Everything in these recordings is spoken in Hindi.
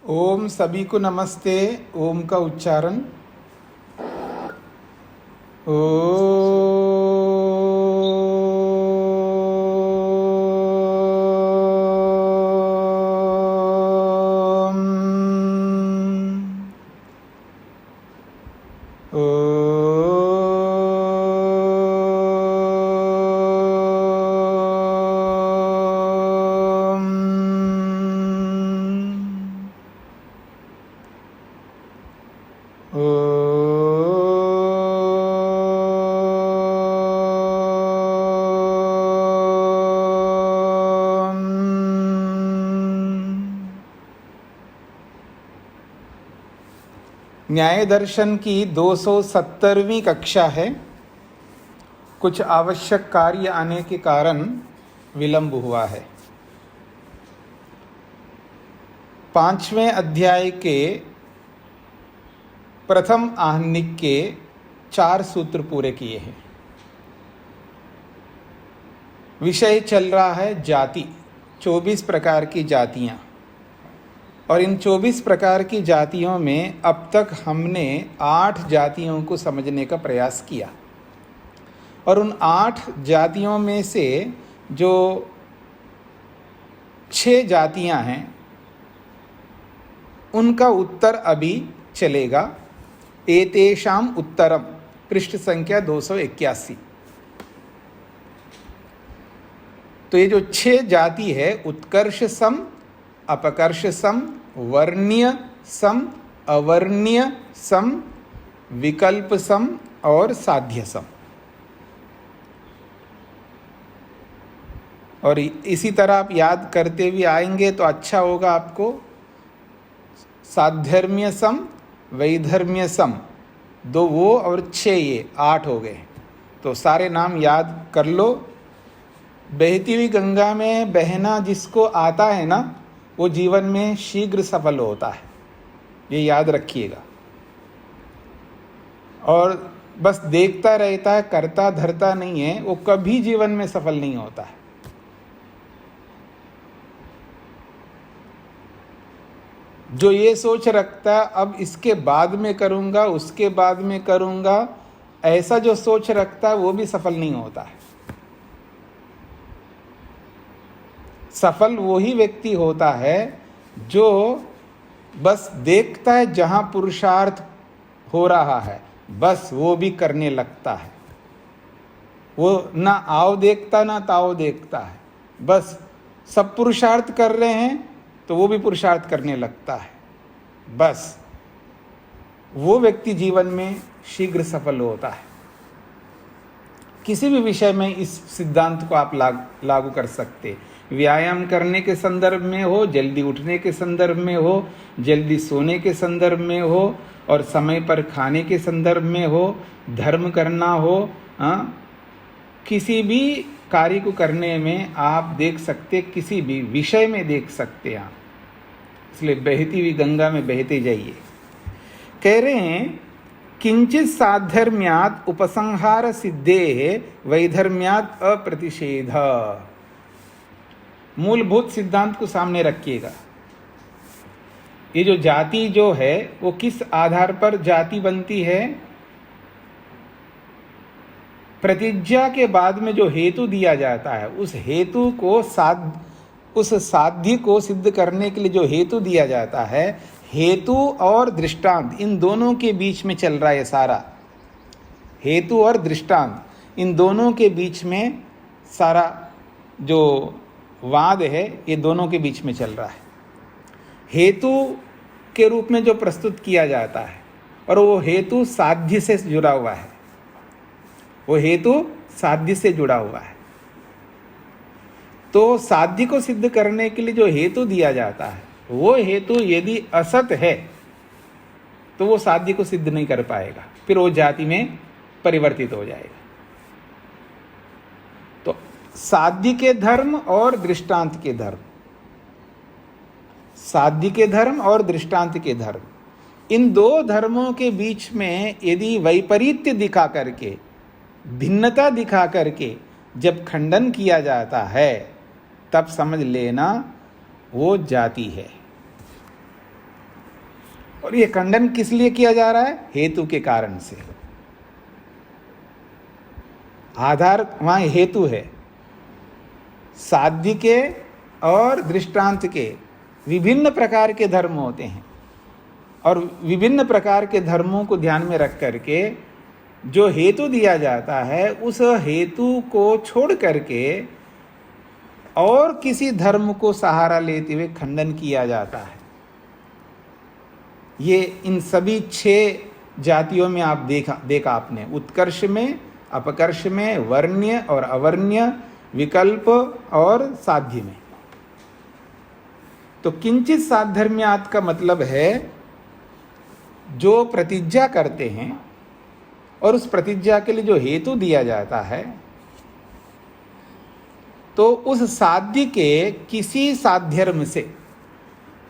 ओम सभी को नमस्ते। ओम का उच्चारण ओम। न्याय दर्शन की 270वीं कक्षा है। कुछ आवश्यक कार्य आने के कारण विलंब हुआ है। 5वें अध्याय के प्रथम आहनिक के 4 सूत्र पूरे किए हैं। विषय चल रहा है जाति, 24 प्रकार की जातियां। और इन 24 प्रकार की जातियों में अब तक हमने 8 जातियों को समझने का प्रयास किया। और उन 8 जातियों में से जो 6 जातियां हैं उनका उत्तर अभी चलेगा। एतेषाम उत्तरम, पृष्ठ संख्या 281। तो ये जो 6 जाति है, उत्कर्ष सम, अपकर्ष सम, वर्ण्य सम, अवर्ण्य सम, विकल्प सम और साध्य सम। और इसी तरह आप याद करते हुए आएंगे तो अच्छा होगा आपको। साधर्म्य सम, वैधर्म्य सम, 2 वो और 6 ये, 8 हो गए। तो सारे नाम याद कर लो। बहती हुई गंगा में बहना जिसको आता है ना, वो जीवन में शीघ्र सफल होता है, ये याद रखिएगा। और बस देखता रहता है, करता धरता नहीं है, वो कभी जीवन में सफल नहीं होता है। जो ये सोच रखता अब इसके बाद में करूंगा, उसके बाद में करूंगा, ऐसा जो सोच रखता है वो भी सफल नहीं होता है। सफल वही व्यक्ति होता है जो बस देखता है जहां पुरुषार्थ हो रहा है, बस वो भी करने लगता है। वो ना आओ देखता ना ताओ देखता है, बस सब पुरुषार्थ कर रहे हैं तो वो भी पुरुषार्थ करने लगता है। बस वो व्यक्ति जीवन में शीघ्र सफल होता है। किसी भी विषय में इस सिद्धांत को आप लागू कर सकते। व्यायाम करने के संदर्भ में हो, जल्दी उठने के संदर्भ में हो, जल्दी सोने के संदर्भ में हो, और समय पर खाने के संदर्भ में हो, धर्म करना हो, किसी भी कार्य को करने में आप देख सकते, किसी भी विषय में देख सकते हैं आप। इसलिए बहती हुई गंगा में बहते जाइए। कह रहे हैं किंचित साधर्म्यात् उपसंहार सिद्धेः वैधर्म्यात् अप्रतिषेध। मूलभूत सिद्धांत को सामने रखिएगा। ये जो जाति जो है वो किस आधार पर जाति बनती है? प्रतिज्ञा के बाद में जो हेतु दिया जाता है, उस हेतु को उस साध्य को सिद्ध करने के लिए जो हेतु दिया जाता है, हेतु और दृष्टांत इन दोनों के बीच में चल रहा है सारा। हेतु और दृष्टांत इन दोनों के बीच में सारा जो वाद है, ये दोनों के बीच में चल रहा है। हेतु के रूप में जो प्रस्तुत किया जाता है, और वो हेतु साध्य से जुड़ा हुआ है। वो हेतु साध्य से जुड़ा हुआ है। तो साध्य को सिद्ध करने के लिए जो हेतु दिया जाता है, वो हेतु यदि असत है तो वो साध्य को सिद्ध नहीं कर पाएगा, फिर वो जाति में परिवर्तित हो जाएगा। तो साध्य के धर्म और दृष्टांत के धर्म, साध्य के धर्म और दृष्टांत के धर्म, इन 2 धर्मों के बीच में यदि वैपरीत्य दिखा करके, भिन्नता दिखा करके जब खंडन किया जाता है, तब समझ लेना वो जाति है। और ये खंडन किस लिए किया जा रहा है? हेतु के कारण से। आधार वहाँ हेतु है। साध्य के और दृष्टांत के विभिन्न प्रकार के धर्म होते हैं, और विभिन्न प्रकार के धर्मों को ध्यान में रख करके जो हेतु दिया जाता है, उस हेतु को छोड़ करके और किसी धर्म को सहारा लेते हुए खंडन किया जाता है। ये इन सभी 6 जातियों में आप देखा आपने, उत्कर्ष में, अपकर्ष में, वर्ण्य और अवर्ण्य, विकल्प और साध्य में। तो किंचित साधर्म्यात् का मतलब है जो प्रतिज्ञा करते हैं और उस प्रतिज्ञा के लिए जो हेतु दिया जाता है, तो उस साध्य के किसी साध्यर्म से,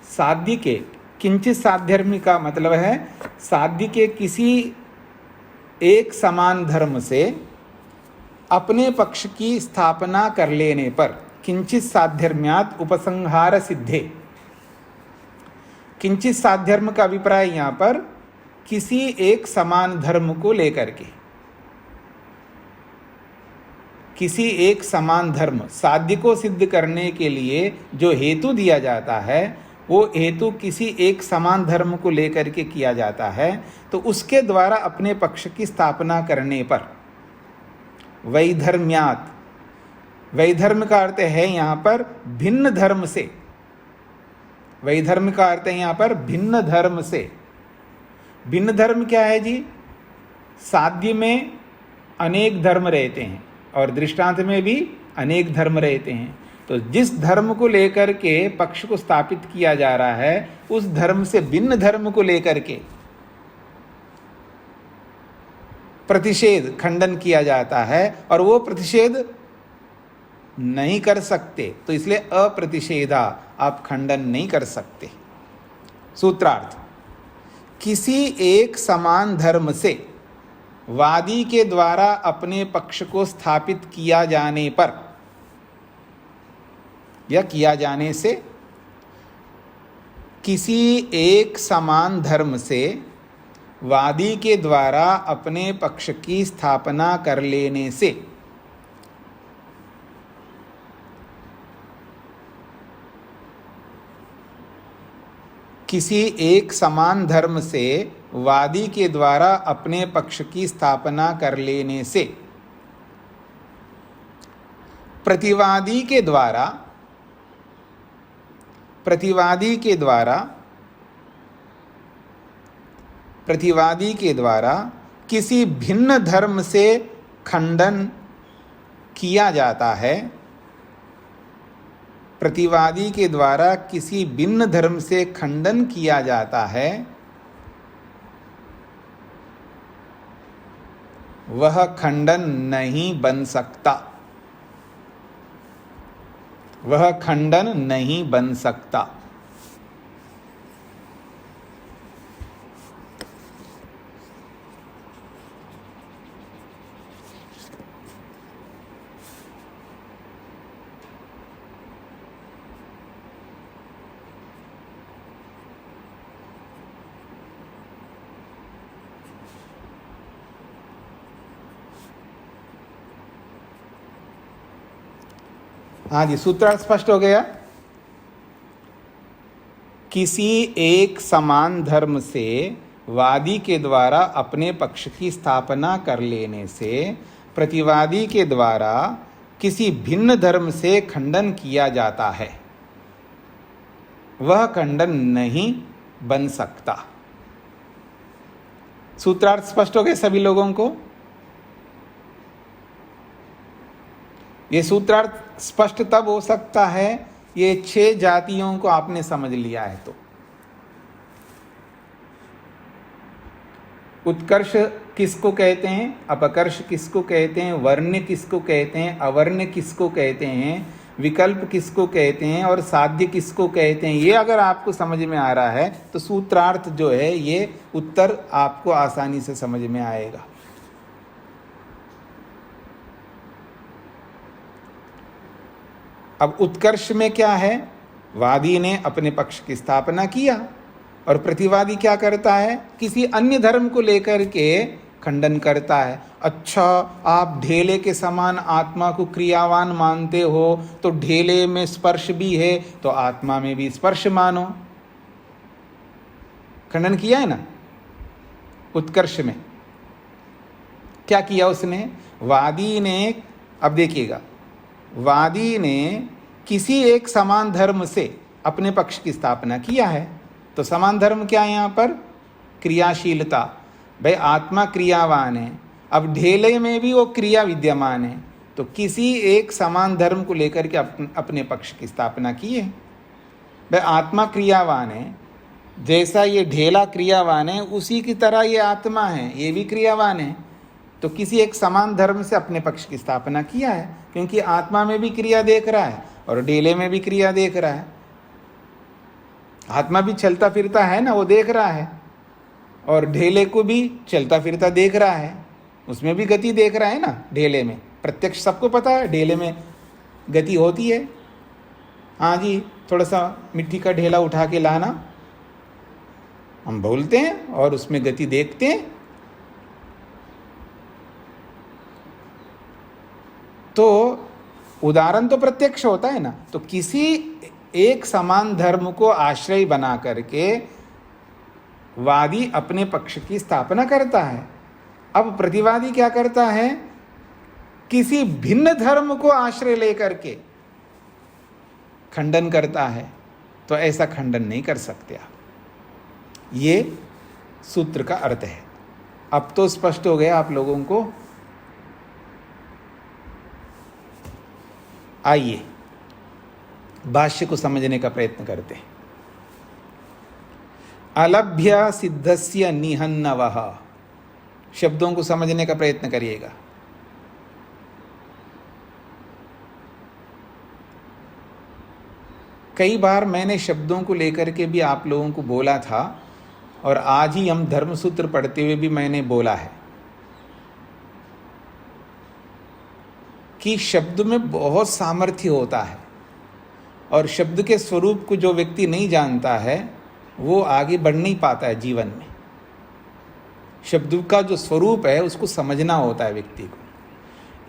साध्य के किंचित साध्यर्म का मतलब है साध्य के किसी एक समान धर्म से अपने पक्ष की स्थापना कर लेने पर किंचित साध्यर्म्यात् उपसंहार सिद्धे। किंचित साध्यर्म का अभिप्राय यहाँ पर किसी एक समान धर्म को लेकर के, किसी एक समान धर्म, साध्य को सिद्ध करने के लिए जो हेतु दिया जाता है, वो हेतु किसी एक समान धर्म को लेकर के किया जाता है, तो उसके द्वारा अपने पक्ष की स्थापना करने पर वैधर्म्यात्, वैधर्म का अर्थ है यहाँ पर भिन्न धर्म से, वैधर्म का अर्थ है यहाँ पर भिन्न धर्म से। भिन्न धर्म क्या है जी? साध्य में अनेक धर्म रहते हैं और दृष्टांत में भी अनेक धर्म रहते हैं। तो जिस धर्म को लेकर के पक्ष को स्थापित किया जा रहा है, उस धर्म से भिन्न धर्म को लेकर के प्रतिषेध, खंडन किया जाता है, और वो प्रतिषेध नहीं कर सकते, तो इसलिए अप्रतिषेधा, आप खंडन नहीं कर सकते। सूत्रार्थ, किसी एक समान धर्म से वादी के द्वारा अपने पक्ष को स्थापित किया जाने पर या किया जाने से, किसी एक समान धर्म से वादी के द्वारा अपने पक्ष की स्थापना कर लेने से किसी एक समान धर्म से वादी के द्वारा अपने पक्ष की स्थापना कर लेने से प्रतिवादी के द्वारा, प्रतिवादी के द्वारा, प्रतिवादी के द्वारा किसी भिन्न धर्म से खंडन किया जाता है, प्रतिवादी के द्वारा किसी भिन्न धर्म से खंडन किया जाता है, वह खंडन नहीं बन सकता, वह खंडन नहीं बन सकता। हाँ जी, सूत्रार्थ स्पष्ट हो गया। किसी एक समान धर्म से वादी के द्वारा अपने पक्ष की स्थापना कर लेने से प्रतिवादी के द्वारा किसी भिन्न धर्म से खंडन किया जाता है, वह खंडन नहीं बन सकता। सूत्रार्थ स्पष्ट हो गए सभी लोगों को? ये सूत्रार्थ स्पष्ट तब हो सकता है ये 6 जातियों को आपने समझ लिया है तो। उत्कर्ष किसको कहते हैं, अपकर्ष किसको कहते हैं, वर्ण किसको कहते हैं, अवर्ण किसको कहते हैं, विकल्प किसको कहते हैं और साध्य किसको कहते हैं, ये अगर आपको समझ में आ रहा है तो सूत्रार्थ जो है ये उत्तर आपको आसानी से समझ में आएगा। अब उत्कर्ष में क्या है? वादी ने अपने पक्ष की स्थापना किया और प्रतिवादी क्या करता है, किसी अन्य धर्म को लेकर के खंडन करता है। अच्छा, आप ढेले के समान आत्मा को क्रियावान मानते हो, तो ढेले में स्पर्श भी है तो आत्मा में भी स्पर्श मानो। खंडन किया है ना उत्कर्ष में। क्या किया उसने, वादी ने, अब देखिएगा, वादी ने किसी एक समान धर्म से अपने पक्ष की स्थापना किया है। तो समान धर्म क्या है यहाँ पर, क्रियाशीलता। भाई आत्मा क्रियावान है, अब ढेले में भी वो क्रिया विद्यमान है, तो किसी एक समान धर्म को लेकर के अपने पक्ष की स्थापना की है। भाई आत्मा क्रियावान है, जैसा ये ढेला क्रियावान है उसी की तरह ये आत्मा है, ये भी क्रियावान है। तो किसी एक समान धर्म से अपने पक्ष की स्थापना किया है, क्योंकि आत्मा में भी क्रिया देख रहा है और ढेले में भी क्रिया देख रहा है। आत्मा भी चलता फिरता है ना, वो देख रहा है, और ढेले को भी चलता फिरता देख रहा है, उसमें भी गति देख रहा है ना। ढेले में प्रत्यक्ष सबको पता है ढेले में गति होती है। हाँ जी, थोड़ा सा मिट्टी का ढेला उठा के लाना, हम बोलते हैं और उसमें गति देखते हैं। तो उदाहरण तो प्रत्यक्ष होता है ना। तो किसी एक समान धर्म को आश्रय बना करके वादी अपने पक्ष की स्थापना करता है। अब प्रतिवादी क्या करता है, किसी भिन्न धर्म को आश्रय लेकर के खंडन करता है। तो ऐसा खंडन नहीं कर सकते आप। ये सूत्र का अर्थ है। अब तो स्पष्ट हो गया आप लोगों को। आइए भाष्य को समझने का प्रयत्न करते हैं। अलभ्य सिद्धस्य निहन्नवः, शब्दों को समझने का प्रयत्न करिएगा। कई बार मैंने शब्दों को लेकर के भी आप लोगों को बोला था, और आज ही हम धर्मसूत्र पढ़ते हुए भी मैंने बोला है कि शब्द में बहुत सामर्थ्य होता है, और शब्द के स्वरूप को जो व्यक्ति नहीं जानता है वो आगे बढ़ नहीं पाता है जीवन में। शब्द का जो स्वरूप है उसको समझना होता है व्यक्ति को।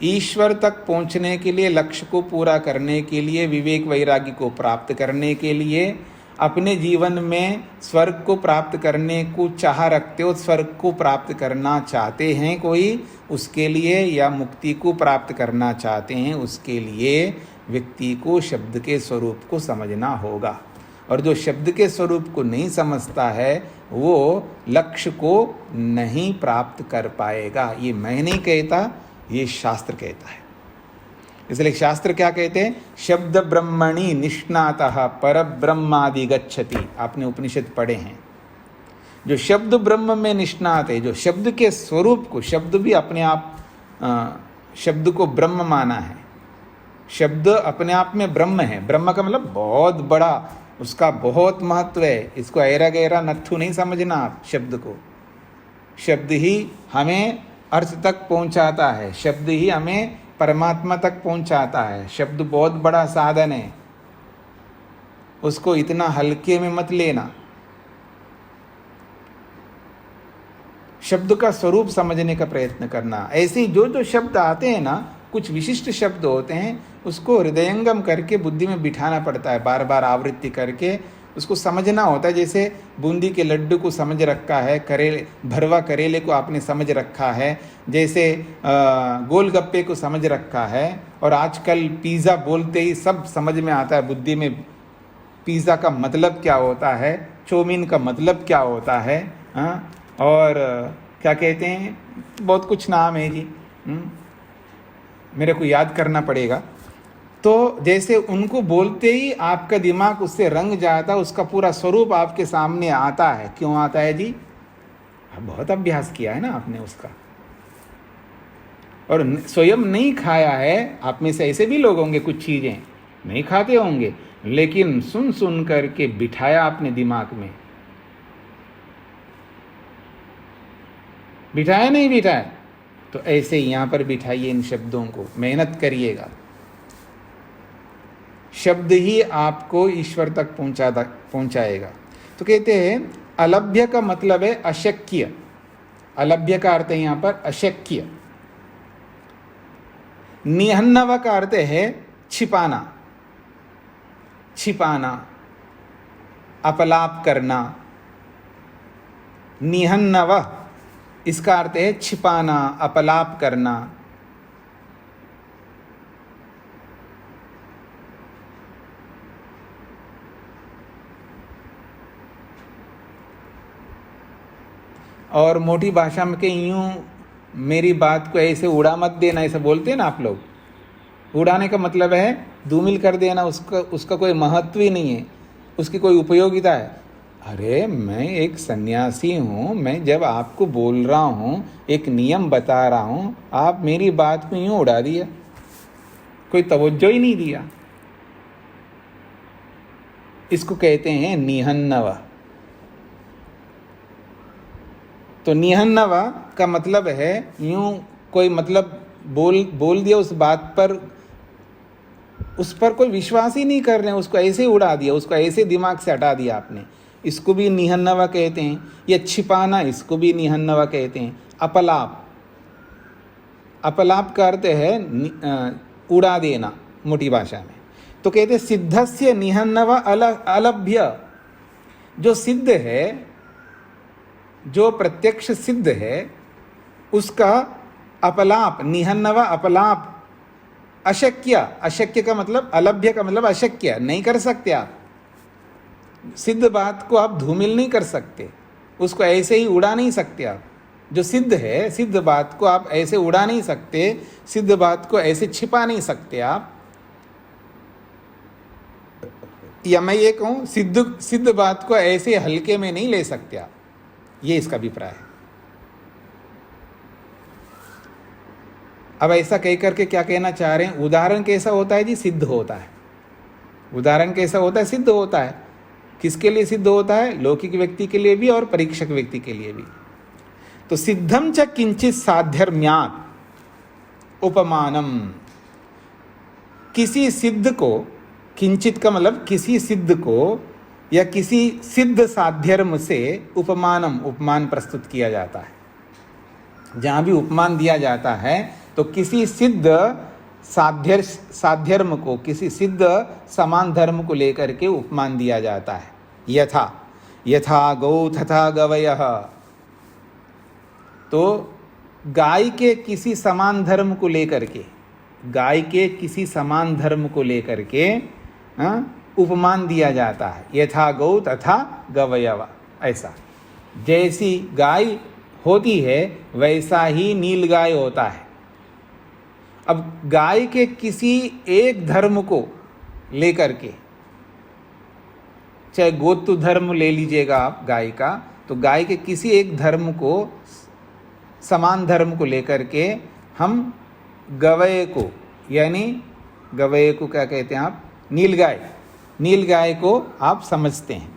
ईश्वर तक पहुंचने के लिए, लक्ष्य को पूरा करने के लिए, विवेक वैराग्य को प्राप्त करने के लिए, अपने जीवन में स्वर्ग को प्राप्त करने को चाह रखते हो, स्वर्ग को प्राप्त करना चाहते हैं कोई, उसके लिए, या मुक्ति को प्राप्त करना चाहते हैं उसके लिए व्यक्ति को शब्द के स्वरूप को समझना होगा। और जो शब्द के स्वरूप को नहीं समझता है वो लक्ष्य को नहीं प्राप्त कर पाएगा। ये मैं नहीं कहता, ये शास्त्र कहता है। इसलिए शास्त्र क्या कहते हैं, शब्द ब्रह्मणि निष्णातः परब्रह्मादि गच्छति। आपने उपनिषद पढ़े हैं। जो शब्द ब्रह्म में निष्णात है, जो शब्द के स्वरूप को, शब्द भी अपने आप शब्द को ब्रह्म माना है। शब्द अपने आप में ब्रह्म है। ब्रह्म का मतलब बहुत बड़ा, उसका बहुत महत्व है। इसको ऐरा गहरा नत्थु नहीं समझना आप शब्द को। शब्द ही हमें अर्थ तक पहुंचाता है, शब्द ही हमें परमात्मा तक पहुंचाता है। शब्द बहुत बड़ा साधन है, उसको इतना हल्के में मत लेना। शब्द का स्वरूप समझने का प्रयत्न करना। ऐसे ही जो जो शब्द आते हैं ना, कुछ विशिष्ट शब्द होते हैं, उसको हृदयंगम करके बुद्धि में बिठाना पड़ता है, बार बार आवृत्ति करके उसको समझना होता है। जैसे बूंदी के लड्डू को समझ रखा है, भरवा करेले को आपने समझ रखा है, जैसे गोलगप्पे को समझ रखा है, और आजकल पिज़्ज़ा बोलते ही सब समझ में आता है बुद्धि में। पिज़्ज़ा का मतलब क्या होता है, चौमीन का मतलब क्या होता है, और क्या कहते हैं, बहुत कुछ नाम है जी, मेरे को याद करना पड़ेगा। तो जैसे उनको बोलते ही आपका दिमाग उससे रंग जाता है, उसका पूरा स्वरूप आपके सामने आता है। क्यों आता है जी? बहुत अभ्यास किया है ना आपने उसका, और स्वयं नहीं खाया है। आप में से ऐसे भी लोग होंगे, कुछ चीज़ें नहीं खाते होंगे, लेकिन सुन सुन करके बिठाया आपने दिमाग में। बिठाया नहीं बिठाया? तो ऐसे यहाँ पर बिठाइए इन शब्दों को, मेहनत करिएगा। शब्द ही आपको ईश्वर तक पहुँचाएगा। तो कहते हैं अलभ्य का मतलब है अशक्य। अलभ्य का अर्थ है यहाँ पर अशक्य। निहन्नव का अर्थ है छिपाना, छिपाना, अपलाप करना। निहन्नव इसका अर्थ है छिपाना, अपलाप करना। और मोटी भाषा में के यूं मेरी बात को ऐसे उड़ा मत देना, ऐसे बोलते हैं ना आप लोग। उड़ाने का मतलब है धूमिल कर देना, उसका कोई महत्व ही नहीं है, उसकी कोई उपयोगिता है। अरे मैं एक सन्यासी हूँ, मैं जब आपको बोल रहा हूँ, एक नियम बता रहा हूँ, आप मेरी बात को यूं उड़ा दिया, कोई तवज्जो ही नहीं दिया। इसको कहते हैं निहन्नव। तो निहन्नव का मतलब है यूं कोई मतलब बोल दिया, उस बात पर, उस पर कोई विश्वास ही नहीं कर रहे हैं, उसको ऐसे ही उड़ा दिया, उसको ऐसे दिमाग से हटा दिया आपने। इसको भी निहन्नव कहते हैं। या छिपाना, इसको भी निहन्नव कहते हैं। अपलाप, अपलाप का अर्थ है उड़ा देना मोटी भाषा में। तो कहते हैं सिद्धस्य निहन्नव अलभ्य। जो सिद्ध है, जो प्रत्यक्ष सिद्ध है, उसका अपलाप, निहन्नव अपलाप, अशक्य। अशक्य का मतलब, अलभ्य का मतलब अशक्य, नहीं कर सकते आप। सिद्ध बात को आप धूमिल नहीं कर सकते, उसको ऐसे ही उड़ा नहीं सकते आप। जो सिद्ध है, सिद्ध बात को आप ऐसे उड़ा नहीं सकते, सिद्ध बात को ऐसे छिपा नहीं सकते आप। या मैं ये कहूँ, सिद्ध बात को ऐसे हल्के में नहीं ले सकते आप। ये इसका अभिप्राय है। अब ऐसा कह करके क्या कहना चाह रहे हैं? उदाहरण कैसा होता है जी? सिद्ध होता है। उदाहरण कैसा होता है? सिद्ध होता है। किसके लिए सिद्ध होता है? लौकिक व्यक्ति के लिए भी और परीक्षक व्यक्ति के लिए भी। तो सिद्धम च किंचित साध्यर्म्यात् उपमानम। किसी सिद्ध को, किंचित का मतलब किसी सिद्ध को या किसी सिद्ध साध्यर्म से उपमानम, उपमान प्रस्तुत किया जाता है। जहाँ भी उपमान दिया जाता है तो किसी सिद्ध साध्यर्म को, किसी सिद्ध समान धर्म को लेकर के उपमान दिया जाता है। यथा यथा गौ तथा गवयः। तो गाय के किसी समान धर्म को लेकर के, गाय के किसी समान धर्म को लेकर के उपमान दिया जाता है। यथा गौ तथा गवयः, ऐसा जैसी गाय होती है वैसा ही नीलगाय होता है। अब गाय के किसी एक धर्म को लेकर के, चाहे गोत्र धर्म ले लीजिएगा आप गाय का, तो गाय के किसी एक धर्म को, समान धर्म को लेकर के हम गवय को, यानी गवय को क्या कहते हैं आप? नीलगाय, नीलगाय को आप समझते हैं।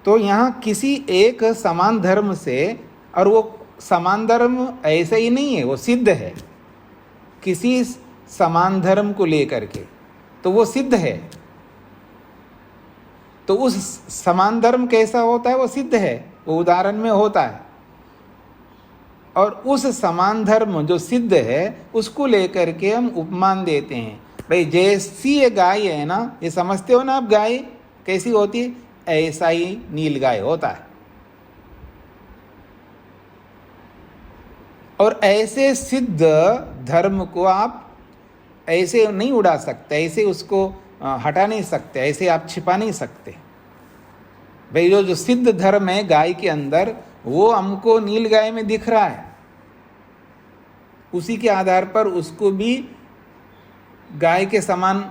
तो यहाँ किसी एक समान धर्म से, और वो समान धर्म ऐसे ही नहीं है, वो सिद्ध है किसी समान धर्म को लेकर के, तो वो सिद्ध है। तो उस समान धर्म कैसा होता है? वो सिद्ध है, वो उदाहरण में होता है। और उस समान धर्म जो सिद्ध है उसको लेकर के हम उपमान देते हैं। भाई जैसी ये गाय है ना, ये समझते हो ना आप, गाय कैसी होती है? ऐसा ही नीलगाय होता है। और ऐसे सिद्ध धर्म को आप ऐसे नहीं उड़ा सकते, ऐसे उसको हटा नहीं सकते, ऐसे आप छिपा नहीं सकते। भाई जो सिद्ध धर्म है गाय के अंदर, वो हमको नीलगाय में दिख रहा है, उसी के आधार पर उसको भी गाय के समान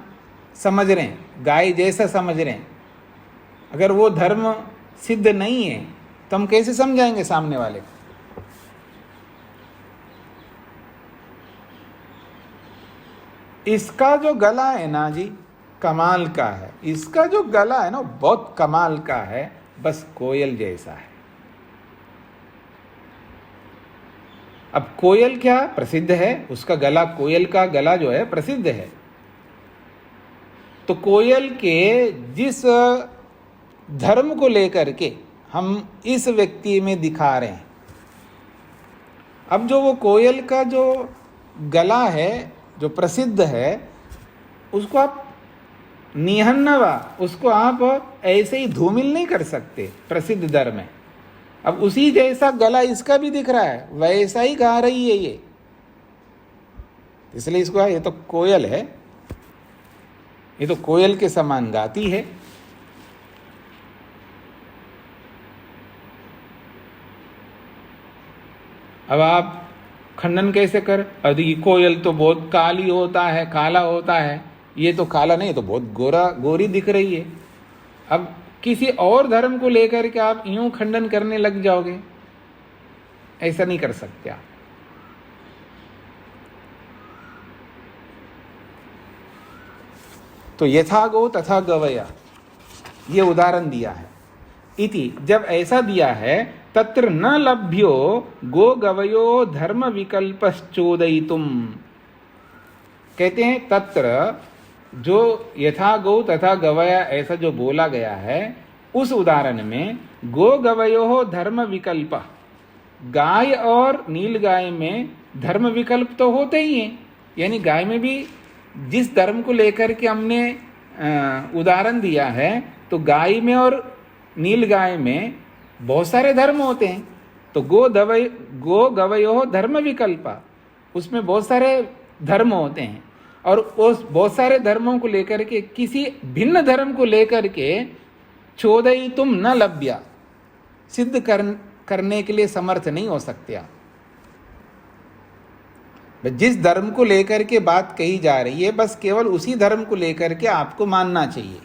समझ रहे हैं, गाय जैसा समझ रहे हैं। अगर वो धर्म सिद्ध नहीं है तो हम कैसे समझाएंगे सामने वाले को? इसका जो गला है ना जी, कमाल का है। इसका जो गला है ना, बहुत कमाल का है, बस कोयल जैसा है। अब कोयल क्या प्रसिद्ध है? उसका गला, कोयल का गला जो है प्रसिद्ध है। तो कोयल के जिस धर्म को लेकर के हम इस व्यक्ति में दिखा रहे हैं। अब जो वो कोयल का जो गला है जो प्रसिद्ध है, उसको आप निहन्नवा, उसको आप ऐसे ही धूमिल नहीं कर सकते प्रसिद्ध धर्म है। अब उसी जैसा गला इसका भी दिख रहा है, वैसा ही गा रही है ये, इसलिए इसको ये तो कोयल है, ये तो कोयल के समान गाती है। अब आप खंडन कैसे कर, अरे कोयल तो बहुत काली होता है, काला होता है, ये तो काला नहीं, तो बहुत गोरी दिख रही है। अब किसी और धर्म को लेकर के आप यूं खंडन करने लग जाओगे, ऐसा नहीं कर सकते आप। तो यथा गो तथा गवया, ये उदाहरण दिया है। इति, जब ऐसा दिया है, तत्र न लभ्यो गो गवयो धर्म विकल्पश्चोदयितुम, कहते हैं तत्र जो यथा गो तथा गवया ऐसा जो बोला गया है, उस उदाहरण में गो गवयो धर्म विकल्प, गाय और नील गाय में धर्म विकल्प तो होते ही हैं। यानी गाय में भी जिस धर्म को लेकर के हमने उदाहरण दिया है, तो गाय में और नील गाय में बहुत सारे धर्म होते हैं। तो गो गवयो धर्म विकल्प, उसमें बहुत सारे धर्म होते हैं, और उस बहुत सारे धर्मों को लेकर के किसी भिन्न धर्म को लेकर के चोदयितुम न लभ्या, सिद्ध करने के लिए समर्थ नहीं हो सकते आप। जिस धर्म को लेकर के बात कही जा रही है, बस केवल उसी धर्म को लेकर के आपको मानना चाहिए,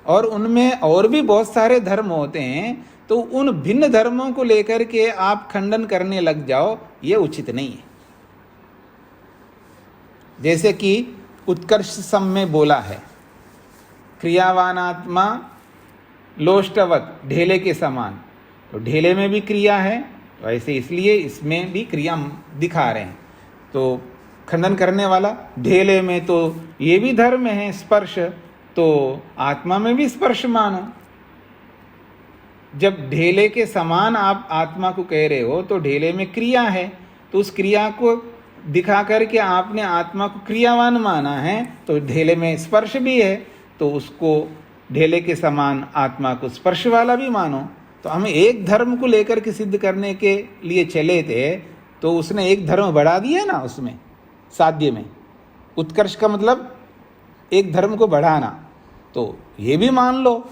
और उनमें और भी बहुत सारे धर्म होते हैं, तो उन भिन्न धर्मों को लेकर के आप खंडन करने लग जाओ, ये उचित नहीं है। जैसे कि उत्कर्ष सम में बोला है, क्रियावान आत्मा लोष्टवत, ढेले के समान, तो ढेले में भी क्रिया है, वैसे इसलिए इसमें भी क्रिया दिखा रहे हैं। तो खंडन करने वाला, ढेले में तो ये भी धर्म है स्पर्श, तो आत्मा में भी स्पर्श मानो। जब ढेले के समान आप आत्मा को कह रहे हो, तो ढेले में क्रिया है, तो उस क्रिया को दिखा करके आपने आत्मा को क्रियावान माना है, तो ढेले में स्पर्श भी है, तो उसको ढेले के समान आत्मा को स्पर्श वाला भी मानो। तो हम एक धर्म को लेकर के सिद्ध करने के लिए चले थे, तो उसने एक धर्म बढ़ा दिया ना उसमें, साध्य में। उत्कर्ष का मतलब एक धर्म को बढ़ाना, तो ये भी मान लो।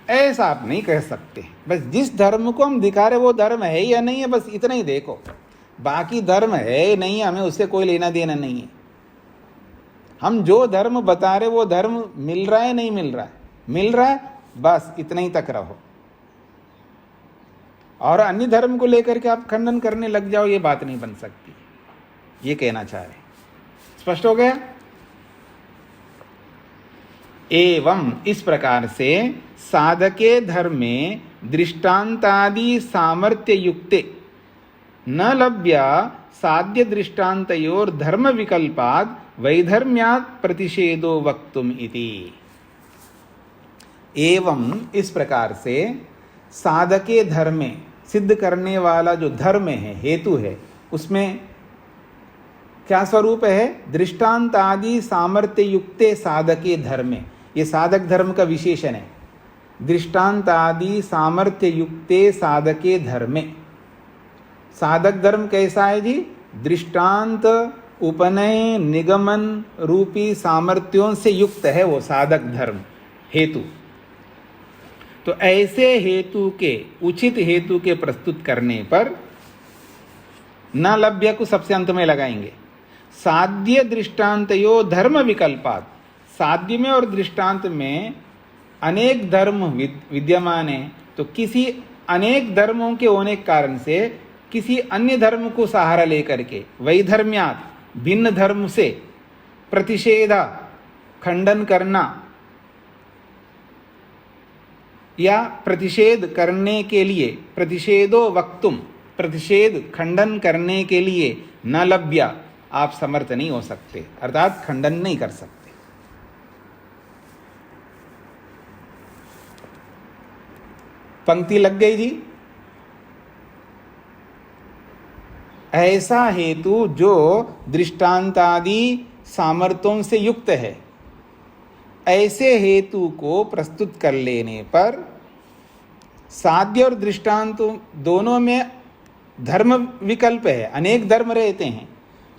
ऐसा आप नहीं कह सकते। बस जिस धर्म को हम दिखा रहे वो धर्म है या नहीं है, बस इतना ही देखो। बाकी धर्म है नहीं, हमें उससे कोई लेना देना नहीं है। हम जो धर्म बता रहे वो धर्म मिल रहा है नहीं मिल रहा है, मिल रहा है, बस इतना ही तक रहो। और अन्य धर्म को लेकर के आप खंडन करने लग जाओ, ये बात नहीं बन सकती। ये कहना चाह रहे। स्पष्ट हो गया? एवं इस प्रकार से साधके धर्मे दृष्टांतादि सामर्थ्य युक्ते न लभ्या साध्य दृष्टांतयोर धर्म विकल्पाद वैधर्म्यात् प्रतिषेधो वक्तुम इति। एवं इस प्रकार से साधके धर्मे, सिद्ध करने वाला जो धर्म है, हेतु है, उसमें क्या स्वरूप है? दृष्टांत आदि सामर्थ्य युक्ते साधके धर्मे। ये साधक धर्म का विशेषण है। दृष्टांत आदि सामर्थ्य युक्ते साधके धर्मे। साधक धर्म कैसा है जी? दृष्टांत, उपनय, निगमन रूपी सामर्थ्यों से युक्त है वो साधक धर्म, हेतु। तो ऐसे हेतु के, उचित हेतु के प्रस्तुत करने पर न लभ्य को सबसे अंत में लगाएंगे। साध्य दृष्टांतयो धर्म विकल्पात। साध्य में और दृष्टांत में अनेक धर्म विद्यमान है, तो किसी अनेक धर्मों के होने के कारण से किसी अन्य धर्म को सहारा लेकर के वैधर्म्यात, भिन्न धर्म से प्रतिषेधा, खंडन करना या प्रतिषेध करने के लिए, प्रतिषेधो वक्तुम, प्रतिषेध खंडन करने के लिए न लभ्या, आप समर्थ नहीं हो सकते, अर्थात खंडन नहीं कर सकते। पंक्ति लग गई जी। ऐसा हेतु जो दृष्टांतादि सामर्थ्यों से युक्त है, ऐसे हेतु को प्रस्तुत कर लेने पर साध्य और दृष्टांत दोनों में धर्म विकल्प है, अनेक धर्म रहते हैं।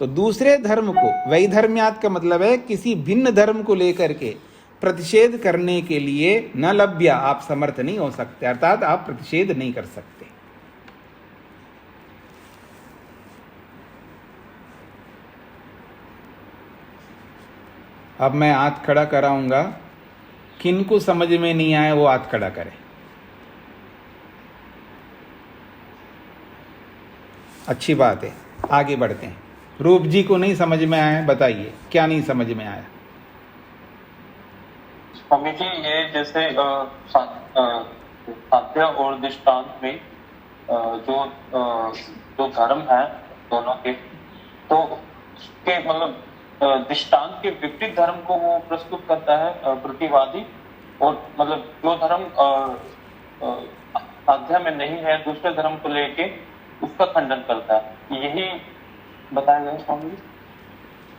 तो दूसरे धर्म को, वैधर्म्यात् का मतलब है किसी भिन्न धर्म को लेकर के प्रतिषेध करने के लिए न लभ्य, आप समर्थ नहीं हो सकते, अर्थात आप प्रतिषेध नहीं कर सकते। अब मैं हाथ खड़ा कराऊंगा, किनको समझ में नहीं आए वो हाथ खड़ा करे। अच्छी बात है, आगे बढ़ते हैं। रूप जी को नहीं समझ में आया, बताइए क्या नहीं समझ में आया। स्वामी जी, ये जैसे साध्य और दृष्टांत में जो जो धर्म है दोनों के, तो उसके मतलब दृष्टांत के विपरीत धर्म को वो प्रस्तुत करता है प्रतिवादी, और मतलब जो धर्म साध्य में नहीं है दूसरे धर्म को लेके उसका खंडन करता है, यही बताया गया स्वामी जी।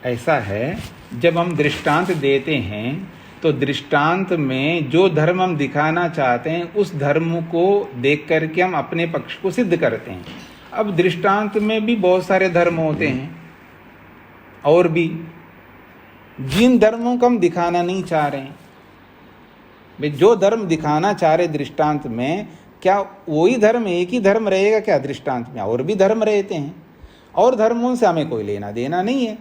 ऐसा है, जब हम दृष्टांत देते हैं तो दृष्टांत में जो धर्म हम दिखाना चाहते हैं उस धर्म को देख करके हम अपने पक्ष को सिद्ध करते हैं। अब दृष्टांत में भी बहुत सारे धर्म होते हैं, और भी जिन धर्मों को हम दिखाना नहीं चाह रहे हैं, भाई जो धर्म दिखाना चाह रहे दृष्टांत में, क्या वही धर्म, एक ही धर्म रहेगा क्या? दृष्टांत में और भी धर्म रहते हैं, और धर्मों से हमें कोई लेना देना नहीं है।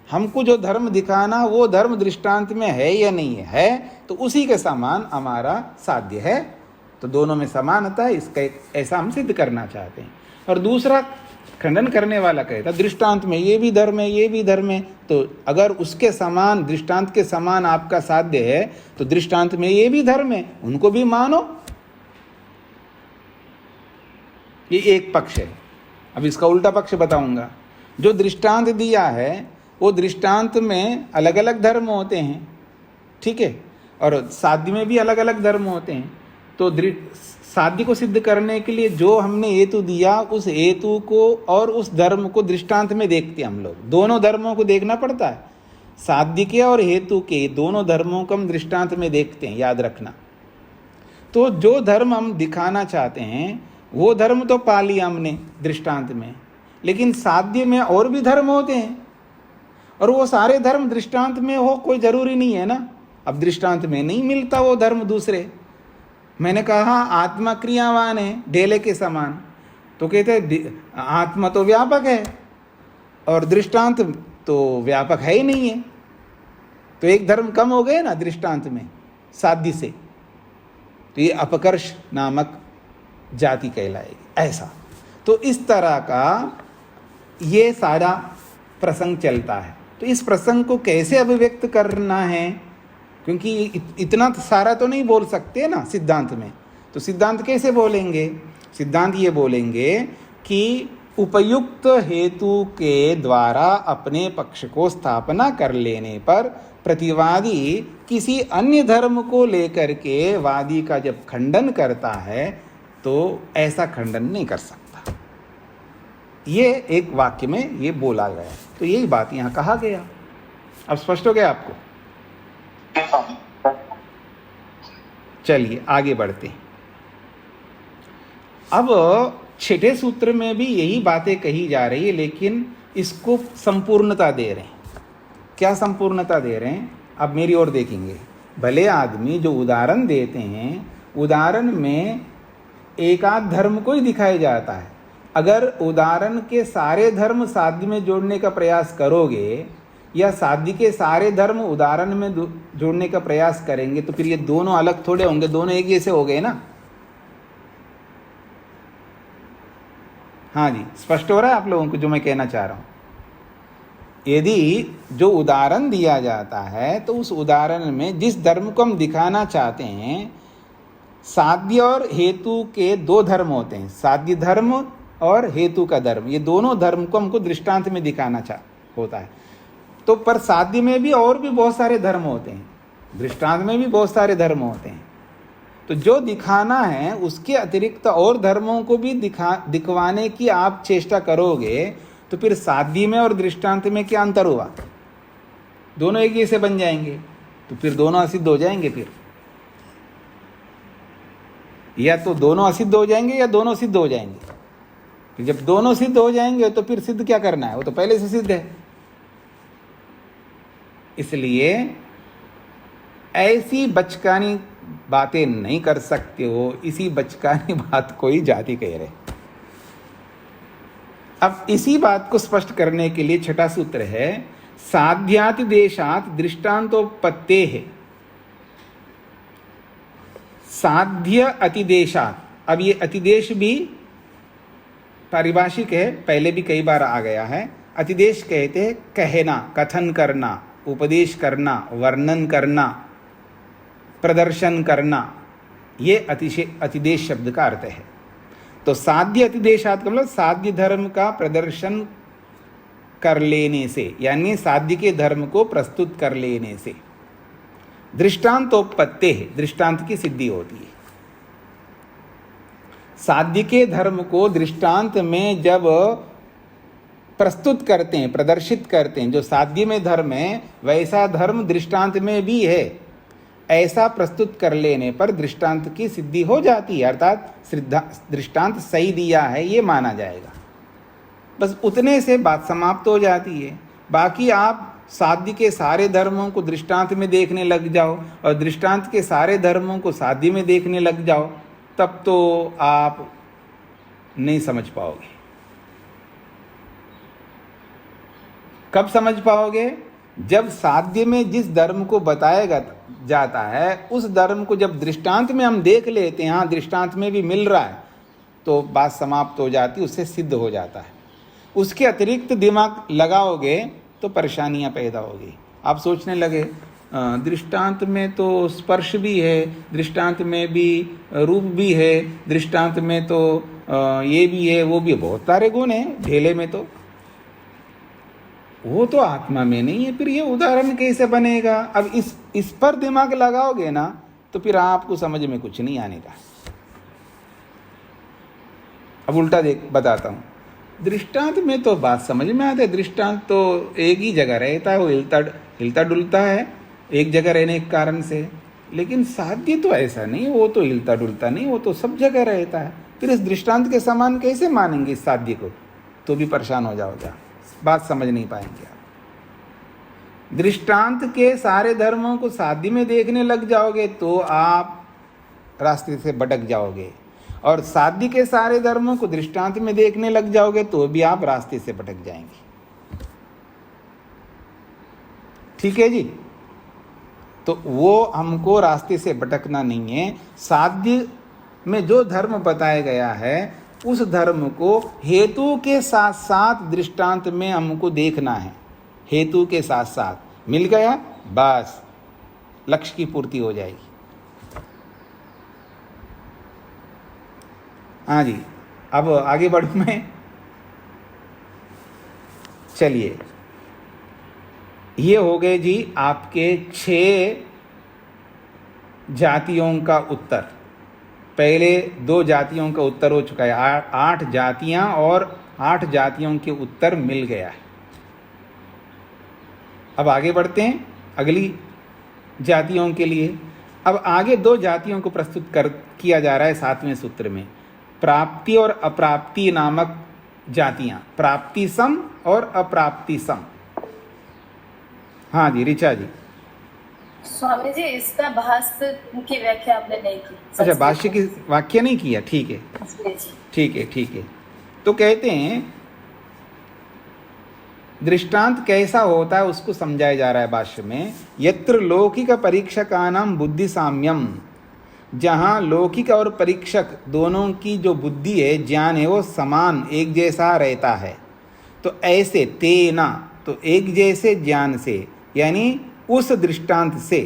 हमको जो धर्म दिखाना वो धर्म दृष्टांत में है या नहीं है, तो उसी के समान हमारा साध्य है। तो दोनों में समानता है, इसका एक ऐसा हम सिद्ध करना चाहते हैं। और दूसरा खंडन करने वाला कहता दृष्टांत में ये भी धर्म है, ये भी धर्म है, तो अगर उसके समान, दृष्टांत के समान आपका साध्य है तो दृष्टांत में ये भी धर्म है, उनको भी मानो। ये एक पक्ष है। अब इसका उल्टा पक्ष बताऊंगा। जो दृष्टांत दिया है वो दृष्टांत में अलग अलग धर्म होते हैं, ठीक है, और साध्य में भी अलग अलग धर्म होते हैं। तो साध्य को सिद्ध करने के लिए जो हमने हेतु दिया, उस हेतु को और उस धर्म को दृष्टांत में देखते हैं हम लोग। दोनों धर्मों को देखना पड़ता है, साध्य के और हेतु के, दोनों धर्मों को हम दृष्टांत में देखते हैं, याद रखना। तो जो धर्म हम दिखाना चाहते हैं वो धर्म तो पा लिया हमने दृष्टांत में, लेकिन साध्य में और भी धर्म होते हैं, और वो सारे धर्म दृष्टांत में हो कोई जरूरी नहीं है ना। अब दृष्टांत में नहीं मिलता वो धर्म दूसरे। मैंने कहा आत्मा क्रियावान है ढेले के समान, तो कहते आत्मा तो व्यापक है और दृष्टांत तो व्यापक है ही नहीं है, तो एक धर्म कम हो गए ना दृष्टांत में साध्य से, तो ये अपकर्ष नामक जाति कहलाएगी। ऐसा तो इस तरह का ये सारा प्रसंग चलता है। तो इस प्रसंग को कैसे अभिव्यक्त करना है, क्योंकि इतना सारा तो नहीं बोल सकते ना सिद्धांत में। तो सिद्धांत कैसे बोलेंगे? सिद्धांत ये बोलेंगे कि उपयुक्त हेतु के द्वारा अपने पक्ष को स्थापना कर लेने पर प्रतिवादी किसी अन्य धर्म को लेकर के वादी का जब खंडन करता है तो ऐसा खंडन नहीं कर सकता। ये एक वाक्य में ये बोला गया, तो यही बात यहाँ कहा गया। अब स्पष्ट हो गया आपको? चलिए आगे बढ़ते हैं। अब छठे सूत्र में भी यही बातें कही जा रही है, लेकिन इसको संपूर्णता दे रहे हैं। क्या संपूर्णता दे रहे हैं? अब मेरी ओर देखेंगे। भले आदमी जो उदाहरण देते हैं, उदाहरण में एक आध धर्म को ही दिखाया जाता है। अगर उदाहरण के सारे धर्म साध्य में जोड़ने का प्रयास करोगे, या साध्य के सारे धर्म उदाहरण में जोड़ने का प्रयास करेंगे, तो फिर ये दोनों अलग थोड़े होंगे, दोनों एक जैसे हो गए ना। हाँ जी, स्पष्ट हो रहा है आप लोगों को जो मैं कहना चाह रहा हूं? यदि जो उदाहरण दिया जाता है तो उस उदाहरण में जिस धर्म को हम दिखाना चाहते हैं, साध्य और हेतु के दो धर्म होते हैं, साध्य धर्म और हेतु का धर्म, ये दोनों धर्म को हमको दृष्टांत में दिखाना होता है। तो पर साध्य में भी और भी बहुत सारे धर्म होते हैं, दृष्टांत में भी बहुत सारे धर्म होते हैं। तो जो दिखाना है उसके अतिरिक्त और धर्मों को भी दिखवाने की आप चेष्टा करोगे तो फिर साध्य में और दृष्टांत में क्या अंतर हुआ? दोनों एक जैसे बन जाएंगे, तो फिर दोनों असिद्ध हो जाएंगे। फिर या तो दोनों असिद्ध हो जाएंगे या दोनों सिद्ध हो जाएंगे। जब दोनों सिद्ध हो जाएंगे तो फिर सिद्ध क्या करना है, वो तो पहले से सिद्ध है। इसलिए ऐसी बचकानी बातें नहीं कर सकते हो, इसी बचकानी बात को ही जाति कह रहे। अब इसी बात को स्पष्ट करने के लिए छठा सूत्र है, साध्याति देशात दृष्टांतोपत्ते है। साध्य अतिदेशात, अब ये अतिदेश भी पारिभाषिक है, पहले भी कई बार आ गया है। अतिदेश कहते हैं कहना, कथन करना, उपदेश करना, वर्णन करना, प्रदर्शन करना, ये अतिदेश शब्द का अर्थ है। तो साध्य अतिदेशात का मतलब साध्य धर्म का प्रदर्शन कर लेने से, यानी साध्य के धर्म को प्रस्तुत कर लेने से। दृष्टांतोपत्ते है, दृष्टांत की सिद्धि होती है। साध्य के धर्म को दृष्टांत में जब प्रस्तुत करते हैं, प्रदर्शित करते हैं, जो साध्य में धर्म है वैसा धर्म दृष्टांत में भी है, ऐसा प्रस्तुत कर लेने पर दृष्टांत की सिद्धि हो जाती है, अर्थात दृष्टांत सही दिया है ये माना जाएगा। बस उतने से बात समाप्त हो जाती है। बाकी आप साध्य के सारे धर्मों को दृष्टांत में देखने लग जाओ और दृष्टांत के सारे धर्मों को साध्य में देखने लग जाओ, तब तो आप नहीं समझ पाओगे। कब समझ पाओगे? जब साध्य में जिस धर्म को बताया जाता है उस धर्म को जब दृष्टांत में हम देख लेते हैं, हाँ दृष्टांत में भी मिल रहा है, तो बात समाप्त हो जाती, उससे सिद्ध हो जाता है। उसके अतिरिक्त दिमाग लगाओगे तो परेशानियां पैदा होगी। आप सोचने लगे दृष्टांत में तो स्पर्श भी है, दृष्टांत में भी रूप भी है, दृष्टांत में तो ये भी है वो भी, बहुत सारे गुण हैं ढेले में, तो वो तो आत्मा में नहीं है, फिर ये उदाहरण कैसे बनेगा? अब इस पर दिमाग लगाओगे ना तो फिर आपको समझ में कुछ नहीं आने का। अब उल्टा बताता हूँ, दृष्टांत में तो बात समझ में आता है, दृष्टांत तो एक ही जगह रहता है, वो हिलता डुलता है एक जगह रहने के कारण से, लेकिन साध्य तो ऐसा नहीं, वो तो हिलता डुलता नहीं, वो तो सब जगह रहता है। फिर इस दृष्टांत के समान कैसे मानेंगे इस साध्य को? तो भी परेशान हो जाओगे, बात समझ नहीं पाएंगे आप। दृष्टांत के सारे धर्मों को साध्य में देखने लग जाओगे तो आप रास्ते से भटक जाओगे, और साध्य के सारे धर्मों को दृष्टांत में देखने लग जाओगे तो भी आप रास्ते से भटक जाएंगे। ठीक है जी? तो वो हमको रास्ते से भटकना नहीं है। साध्य में जो धर्म बताया गया है उस धर्म को हेतु के साथ साथ दृष्टांत में हमको देखना है। हेतु के साथ साथ मिल गया, बस लक्ष्य की पूर्ति हो जाएगी। हाँ जी, अब आगे बढ़ूं मैं? चलिए, ये हो गए जी आपके 6 जातियों का उत्तर। पहले 2 जातियों का उत्तर हो चुका है, 8 जातियां, और 8 जातियों के उत्तर मिल गया है। अब आगे बढ़ते हैं अगली जातियों के लिए। अब आगे 2 जातियों को प्रस्तुत किया जा रहा है 7वें सूत्र में, प्राप्ति और अप्राप्ति नामक जातियां, प्राप्ति सम और अप्राप्ति सम। हाँ जी ऋचा जी। स्वामी जी, इसका भाष्य की व्याख्या आपने नहीं की। अच्छा, भाष्य की व्याख्या नहीं किया, ठीक है ठीक है ठीक है। तो कहते हैं दृष्टांत कैसा होता है उसको समझाया जा रहा है भाष्य में। यत्र लौकिक परीक्षकानां बुद्धि साम्यम, जहाँ लौकिक और परीक्षक दोनों की जो बुद्धि है, ज्ञान है, वो समान एक जैसा रहता है। तो ऐसे तेना, तो एक जैसे ज्ञान से, यानी उस दृष्टांत से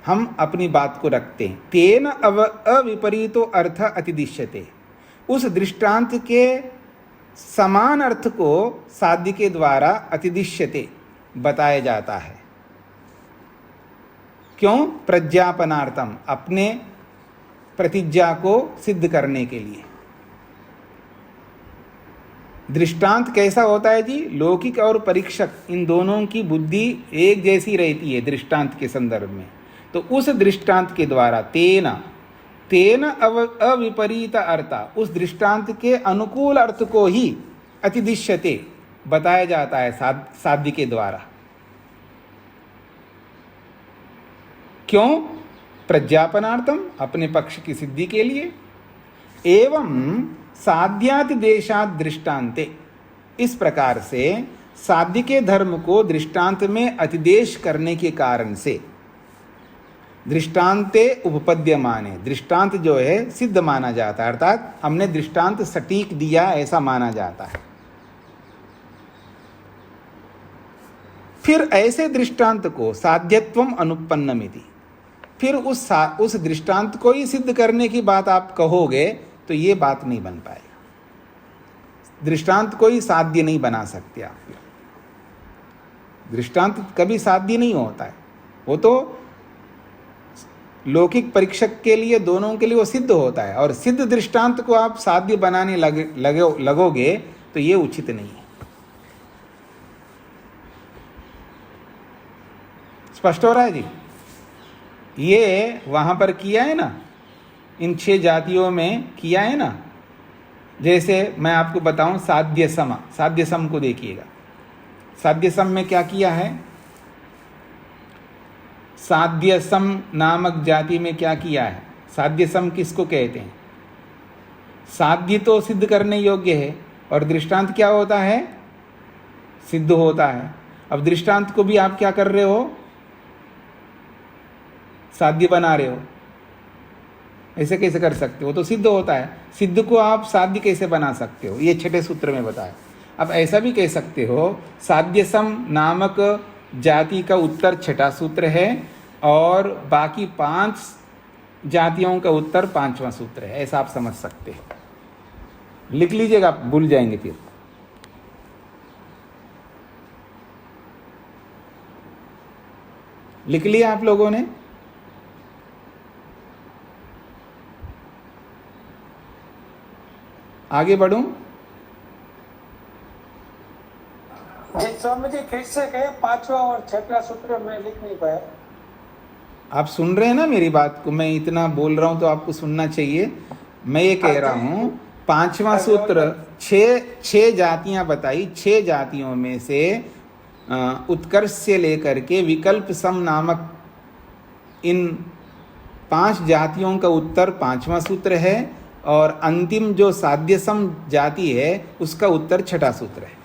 हम अपनी बात को रखते हैं। तेन अविपरीतो अर्थ अतिदिश्यते, उस दृष्टांत के समान अर्थ को साध्य के द्वारा अतिदिश्यते बताया जाता है। क्यों? प्रज्ञापनार्थम, अपने प्रतिज्ञा को सिद्ध करने के लिए। दृष्टांत कैसा होता है जी? लौकिक और परीक्षक इन दोनों की बुद्धि एक जैसी रहती है दृष्टांत के संदर्भ में। तो उस दृष्टांत के द्वारा तेन अविपरीत अर्था, उस दृष्टांत के अनुकूल अर्थ को ही अतिदिश्यते बताया जाता है साध्य के द्वारा। क्यों? प्रज्ञापनार्थम, अपने पक्ष की सिद्धि के लिए। एवं साध्याति देशात दृष्टांते, इस प्रकार से साध्य के धर्म को दृष्टांत में अतिदेश करने के कारण से दृष्टांते उपपद्यमाने, दृष्टांत जो है सिद्ध माना जाता है, अर्थात हमने दृष्टांत सटीक दिया ऐसा माना जाता है। फिर ऐसे दृष्टांत को साध्यत्वम अनुपन्नमिति, फिर उस दृष्टांत को ही सिद्ध करने की बात आप कहोगे तो ये बात नहीं बन पाएगा। दृष्टांत को ही साध्य नहीं बना सकते आप। दृष्टांत कभी साध्य नहीं होता है, वो तो लौकिक परीक्षक के लिए, दोनों के लिए वो सिद्ध होता है। और सिद्ध दृष्टांत को आप साध्य बनाने लगोगे तो ये उचित नहीं है। स्पष्ट हो रहा है जी? ये वहां पर किया है ना, इन 6 जातियों में किया है ना। जैसे मैं आपको बताऊं साध्य सम को देखिएगा। साध्य सम में क्या किया है? साध्य सम नामक जाति में क्या किया है? साध्य सम किसको कहते हैं? साध्य तो सिद्ध करने योग्य है और दृष्टांत क्या होता है? सिद्ध होता है। अब दृष्टांत को भी आप क्या कर रहे हो? साध्य बना रहे हो। ऐसे कैसे कर सकते हो? तो सिद्ध होता है। सिद्ध को आप साध्य कैसे बना सकते हो? ये 6ठे सूत्र में बताया। अब ऐसा भी कह सकते हो साध्य सम नामक जाति का उत्तर 6ठा सूत्र है और बाकी 5 जातियों का उत्तर 5वां सूत्र है। ऐसा आप समझ सकते हो। लिख लीजिएगा, आप भूल जाएंगे फिर। लिख लिया आप लोगों ने? आगे बढ़ूं? जी स्वामी जी, फिर से कहे 5वां और 6वां सूत्र में लिख नहीं पाया। आप सुन रहे हैं ना मेरी बात को? मैं इतना बोल रहा हूं तो आपको सुनना चाहिए। मैं ये कह रहा हूं 5वां सूत्र 6 जातियां बताई। 6 जातियों में से उत्कर्ष से लेकर के विकल्प सम नामक इन 5 जातियों का उत्तर 5वां सूत्र है और अंतिम जो साध्य सम जाति है उसका उत्तर 6ठा सूत्र है।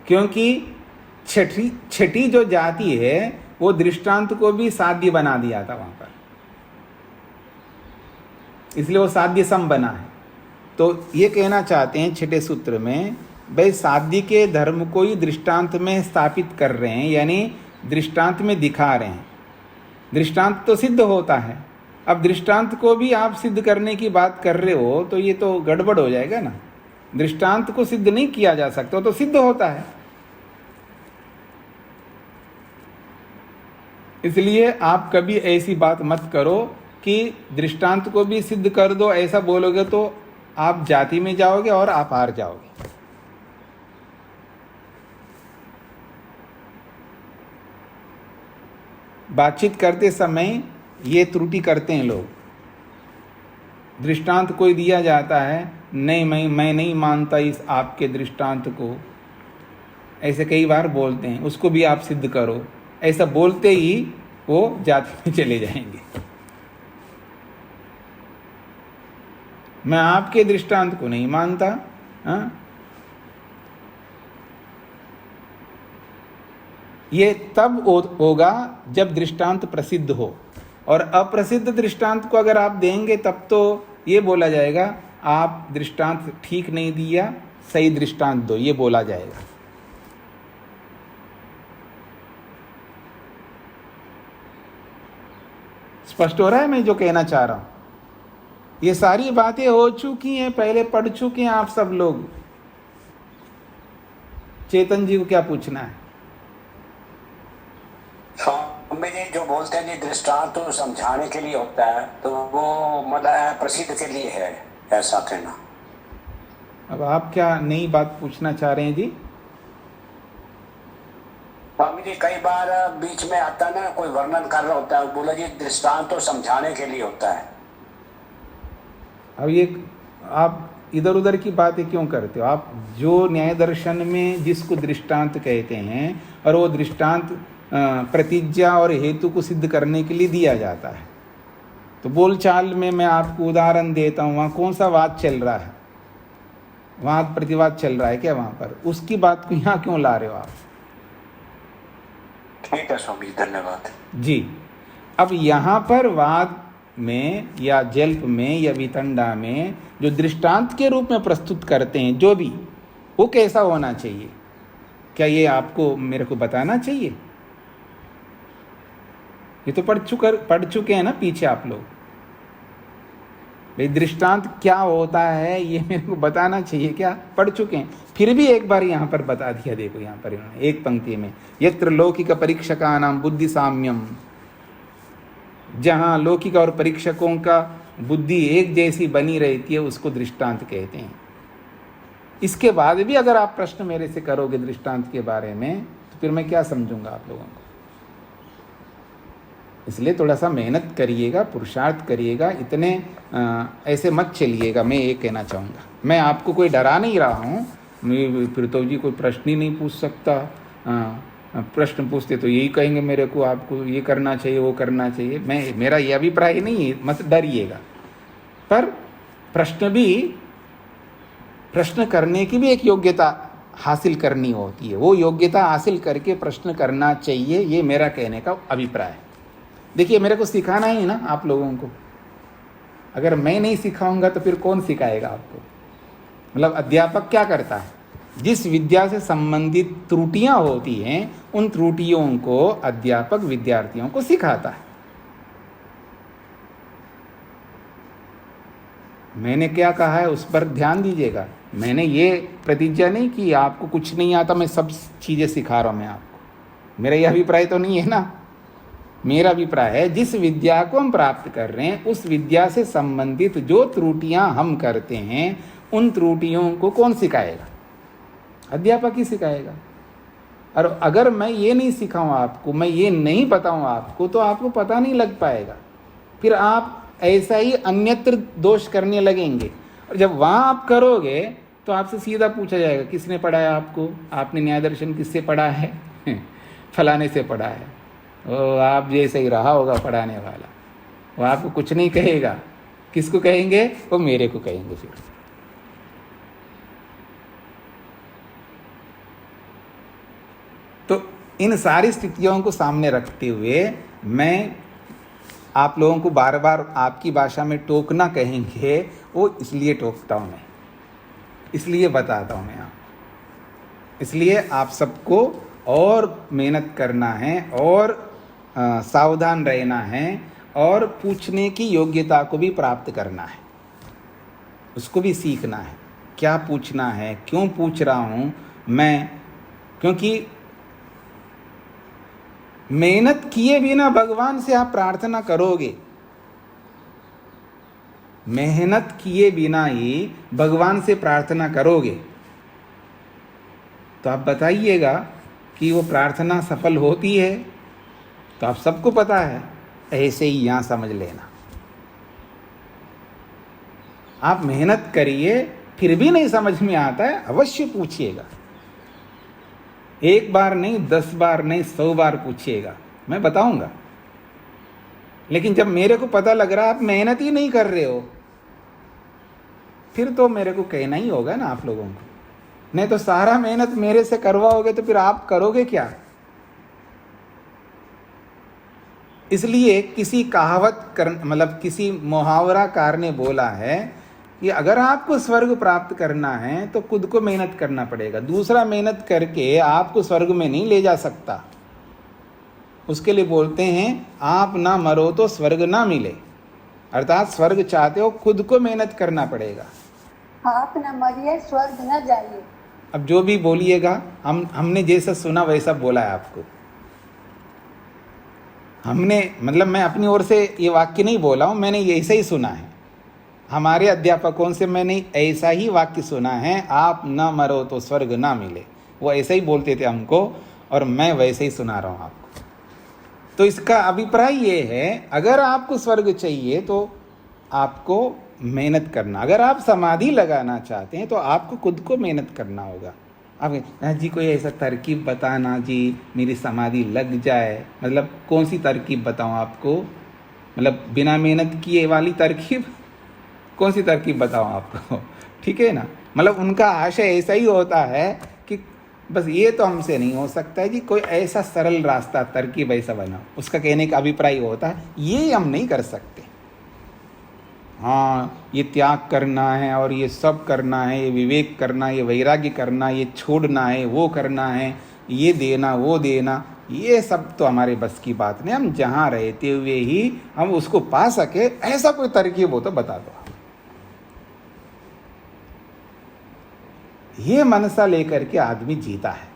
क्योंकि छठी जो जाति है वो दृष्टांत को भी साध्य बना दिया था वहां पर, इसलिए वो साध्य सम बना है। तो ये कहना चाहते हैं 6ठे सूत्र में, भाई साध्य के धर्म को ही दृष्टांत में स्थापित कर रहे हैं, यानी दृष्टांत में दिखा रहे हैं। दृष्टांत तो सिद्ध होता है, अब दृष्टांत को भी आप सिद्ध करने की बात कर रहे हो तो ये तो गड़बड़ हो जाएगा ना। दृष्टांत को सिद्ध नहीं किया जा सकता, तो सिद्ध होता है। इसलिए आप कभी ऐसी बात मत करो कि दृष्टांत को भी सिद्ध कर दो। ऐसा बोलोगे तो आप जाति में जाओगे और आप हार जाओगे। बातचीत करते समय ये त्रुटि करते हैं लोग। दृष्टांत कोई दिया जाता है, नहीं मैं नहीं मानता इस आपके दृष्टांत को, ऐसे कई बार बोलते हैं। उसको भी आप सिद्ध करो, ऐसा बोलते ही वो जाति में चले जाएंगे। मैं आपके दृष्टांत को नहीं मानता। हाँ, ये तब होगा जब दृष्टांत प्रसिद्ध हो, और अप्रसिद्ध दृष्टांत को अगर आप देंगे तब तो ये बोला जाएगा आप दृष्टांत ठीक नहीं दिया, सही दृष्टांत दो, ये बोला जाएगा। स्पष्ट हो रहा है मैं जो कहना चाह रहा हूं? ये सारी बातें हो चुकी हैं, पहले पढ़ चुके हैं आप सब लोग। चेतन जी को क्या पूछना है? स्वामी जी जो बोलते हैं जी दृष्टांत तो समझाने के लिए होता है, तो वो मतलब प्रसिद्ध के लिए है, ऐसा कहना। अब आप क्या नई बात पूछना चाह रहे हैं जी? स्वामी जी कई बार बीच में आता है ना, कोई वर्णन कर रहा होता है, बोला जी दृष्टांत तो समझाने के लिए होता है। अब ये आप इधर उधर की बातें क्यों करते हो? आप जो न्याय दर्शन में जिसको दृष्टांत कहते हैं, और वो दृष्टांत प्रतिज्ञा और हेतु को सिद्ध करने के लिए दिया जाता है। तो बोलचाल में मैं आपको उदाहरण देता हूँ, वहाँ कौन सा वाद चल रहा है? वाद प्रतिवाद चल रहा है क्या वहाँ पर? उसकी बात को यहाँ क्यों ला रहे हो आप? ठीक है स्वामी, धन्यवाद जी। अब यहाँ पर वाद में या जल्प में या वितंडा में जो दृष्टांत के रूप में प्रस्तुत करते हैं, जो भी, वो कैसा होना चाहिए? क्या ये आपको मेरे को बताना चाहिए? ये तो पढ़ चुके हैं ना पीछे आप लोग। भाई दृष्टांत क्या होता है ये मेरे को बताना चाहिए क्या? पढ़ चुके हैं। फिर भी एक बार यहाँ पर बता दिया। देखो यहाँ पर इन्होंने एक पंक्ति में, यत्र लौकिक परीक्षकानां बुद्धि साम्यम, जहाँ लौकिक और परीक्षकों का बुद्धि एक जैसी बनी रहती है, उसको दृष्टांत कहते हैं। इसके बाद भी अगर आप प्रश्न मेरे से करोगे दृष्टांत के बारे में, तो फिर मैं क्या समझूंगा आप लोगों को? इसलिए थोड़ा सा मेहनत करिएगा, पुरुषार्थ करिएगा, इतने ऐसे मत चलिएगा। मैं ये कहना चाहूँगा, मैं आपको कोई डरा नहीं रहा हूँ। फिर जी कोई प्रश्न ही नहीं पूछ सकता, प्रश्न पूछते तो यही कहेंगे मेरे को, आपको ये करना चाहिए वो करना चाहिए। मेरा ये अभिप्राय नहीं है, मत डरिएगा। पर प्रश्न करने की भी एक योग्यता हासिल करनी होती है। वो योग्यता हासिल करके प्रश्न करना चाहिए, ये मेरा कहने का अभिप्राय है। देखिए मेरे को सिखाना ही ना आप लोगों को। अगर मैं नहीं सिखाऊंगा तो फिर कौन सिखाएगा आपको? मतलब अध्यापक क्या करता है? जिस विद्या से संबंधित त्रुटियां होती हैं, उन त्रुटियों को अध्यापक विद्यार्थियों को सिखाता है। मैंने क्या कहा है उस पर ध्यान दीजिएगा। मैंने ये प्रतिज्ञा नहीं की आपको कुछ नहीं आता, मैं सब चीज़ें सिखा रहा हूँ मैं आपको। मेरा यह अभिप्राय तो नहीं है ना। मेरा अभिप्राय है जिस विद्या को हम प्राप्त कर रहे हैं, उस विद्या से संबंधित जो त्रुटियां हम करते हैं, उन त्रुटियों को कौन सिखाएगा? अध्यापक ही सिखाएगा। और अगर मैं ये नहीं सिखाऊं आपको, मैं ये नहीं बताऊं आपको, तो आपको पता नहीं लग पाएगा। फिर आप ऐसा ही अन्यत्र दोष करने लगेंगे। और जब वहाँ आप करोगे तो आपसे सीधा पूछा जाएगा, किसने पढ़ाया आपको? आपने न्याय दर्शन किससे पढ़ा है? फलाने से पढ़ा है। वो आप जैसे ही रहा होगा पढ़ाने वाला, वो आपको कुछ नहीं कहेगा। किसको कहेंगे? वो मेरे को कहेंगे। फिर तो इन सारी स्थितियों को सामने रखते हुए मैं आप लोगों को बार बार आपकी भाषा में टोकना कहेंगे, वो इसलिए टोकता हूँ मैं, इसलिए बताता हूँ मैं आपको। इसलिए आप सबको और मेहनत करना है, और सावधान रहना है, और पूछने की योग्यता को भी प्राप्त करना है। उसको भी सीखना है, क्या पूछना है, क्यों पूछ रहा हूँ मैं। क्योंकि मेहनत किए बिना भगवान से आप प्रार्थना करोगे, मेहनत किए बिना ही भगवान से प्रार्थना करोगे, तो आप बताइएगा कि वो प्रार्थना सफल होती है? तो आप सबको पता है। ऐसे ही यहाँ समझ लेना, आप मेहनत करिए, फिर भी नहीं समझ में आता है, अवश्य पूछिएगा। एक बार नहीं, 10 बार नहीं, 100 बार पूछिएगा, मैं बताऊंगा। लेकिन जब मेरे को पता लग रहा है आप मेहनत ही नहीं कर रहे हो, फिर तो मेरे को कहना ही होगा ना आप लोगों को। नहीं तो सारा मेहनत मेरे से करवाओगे तो फिर आप करोगे क्या? इसलिए किसी मतलब किसी मुहावराकार ने बोला है कि अगर आपको स्वर्ग प्राप्त करना है तो खुद को मेहनत करना पड़ेगा। दूसरा मेहनत करके आपको स्वर्ग में नहीं ले जा सकता। उसके लिए बोलते हैं आप ना मरो तो स्वर्ग ना मिले, अर्थात स्वर्ग चाहते हो खुद को मेहनत करना पड़ेगा। आप ना मरिए स्वर्ग न जाइए। अब जो भी बोलिएगा, हमने जैसा सुना वैसा बोला है आपको। हमने मतलब मैं अपनी ओर से ये वाक्य नहीं बोला हूँ, मैंने ऐसा ही सुना है। हमारे अध्यापकों से मैंने ऐसा ही वाक्य सुना है, आप न मरो तो स्वर्ग ना मिले। वो ऐसा ही बोलते थे हमको और मैं वैसे ही सुना रहा हूँ आपको। तो इसका अभिप्राय ये है, अगर आपको स्वर्ग चाहिए तो आपको मेहनत करना। अगर आप समाधि लगाना चाहते हैं तो आपको खुद को मेहनत करना होगा। अब जी कोई ऐसा तरकीब बताना जी मेरी समाधि लग जाए, मतलब कौन सी तरकीब बताऊं आपको? मतलब बिना मेहनत किए वाली तरकीब, कौन सी तरकीब बताऊं आपको? ठीक है ना। मतलब उनका आशय ऐसा ही होता है कि बस ये तो हमसे नहीं हो सकता है जी, कोई ऐसा सरल रास्ता तरकीब ऐसा बनाओ। उसका कहने का अभिप्राय होता है ये हम नहीं कर सकते। हाँ, ये त्याग करना है और ये सब करना है, ये विवेक करना है, ये वैराग्य करना है, ये छोड़ना है, वो करना है, ये देना वो देना, ये सब तो हमारे बस की बात नहीं। हम जहाँ रहते हुए ही हम उसको पा सके, ऐसा कोई तरकीब हो तो बता दो। ये मनसा लेकर के आदमी जीता है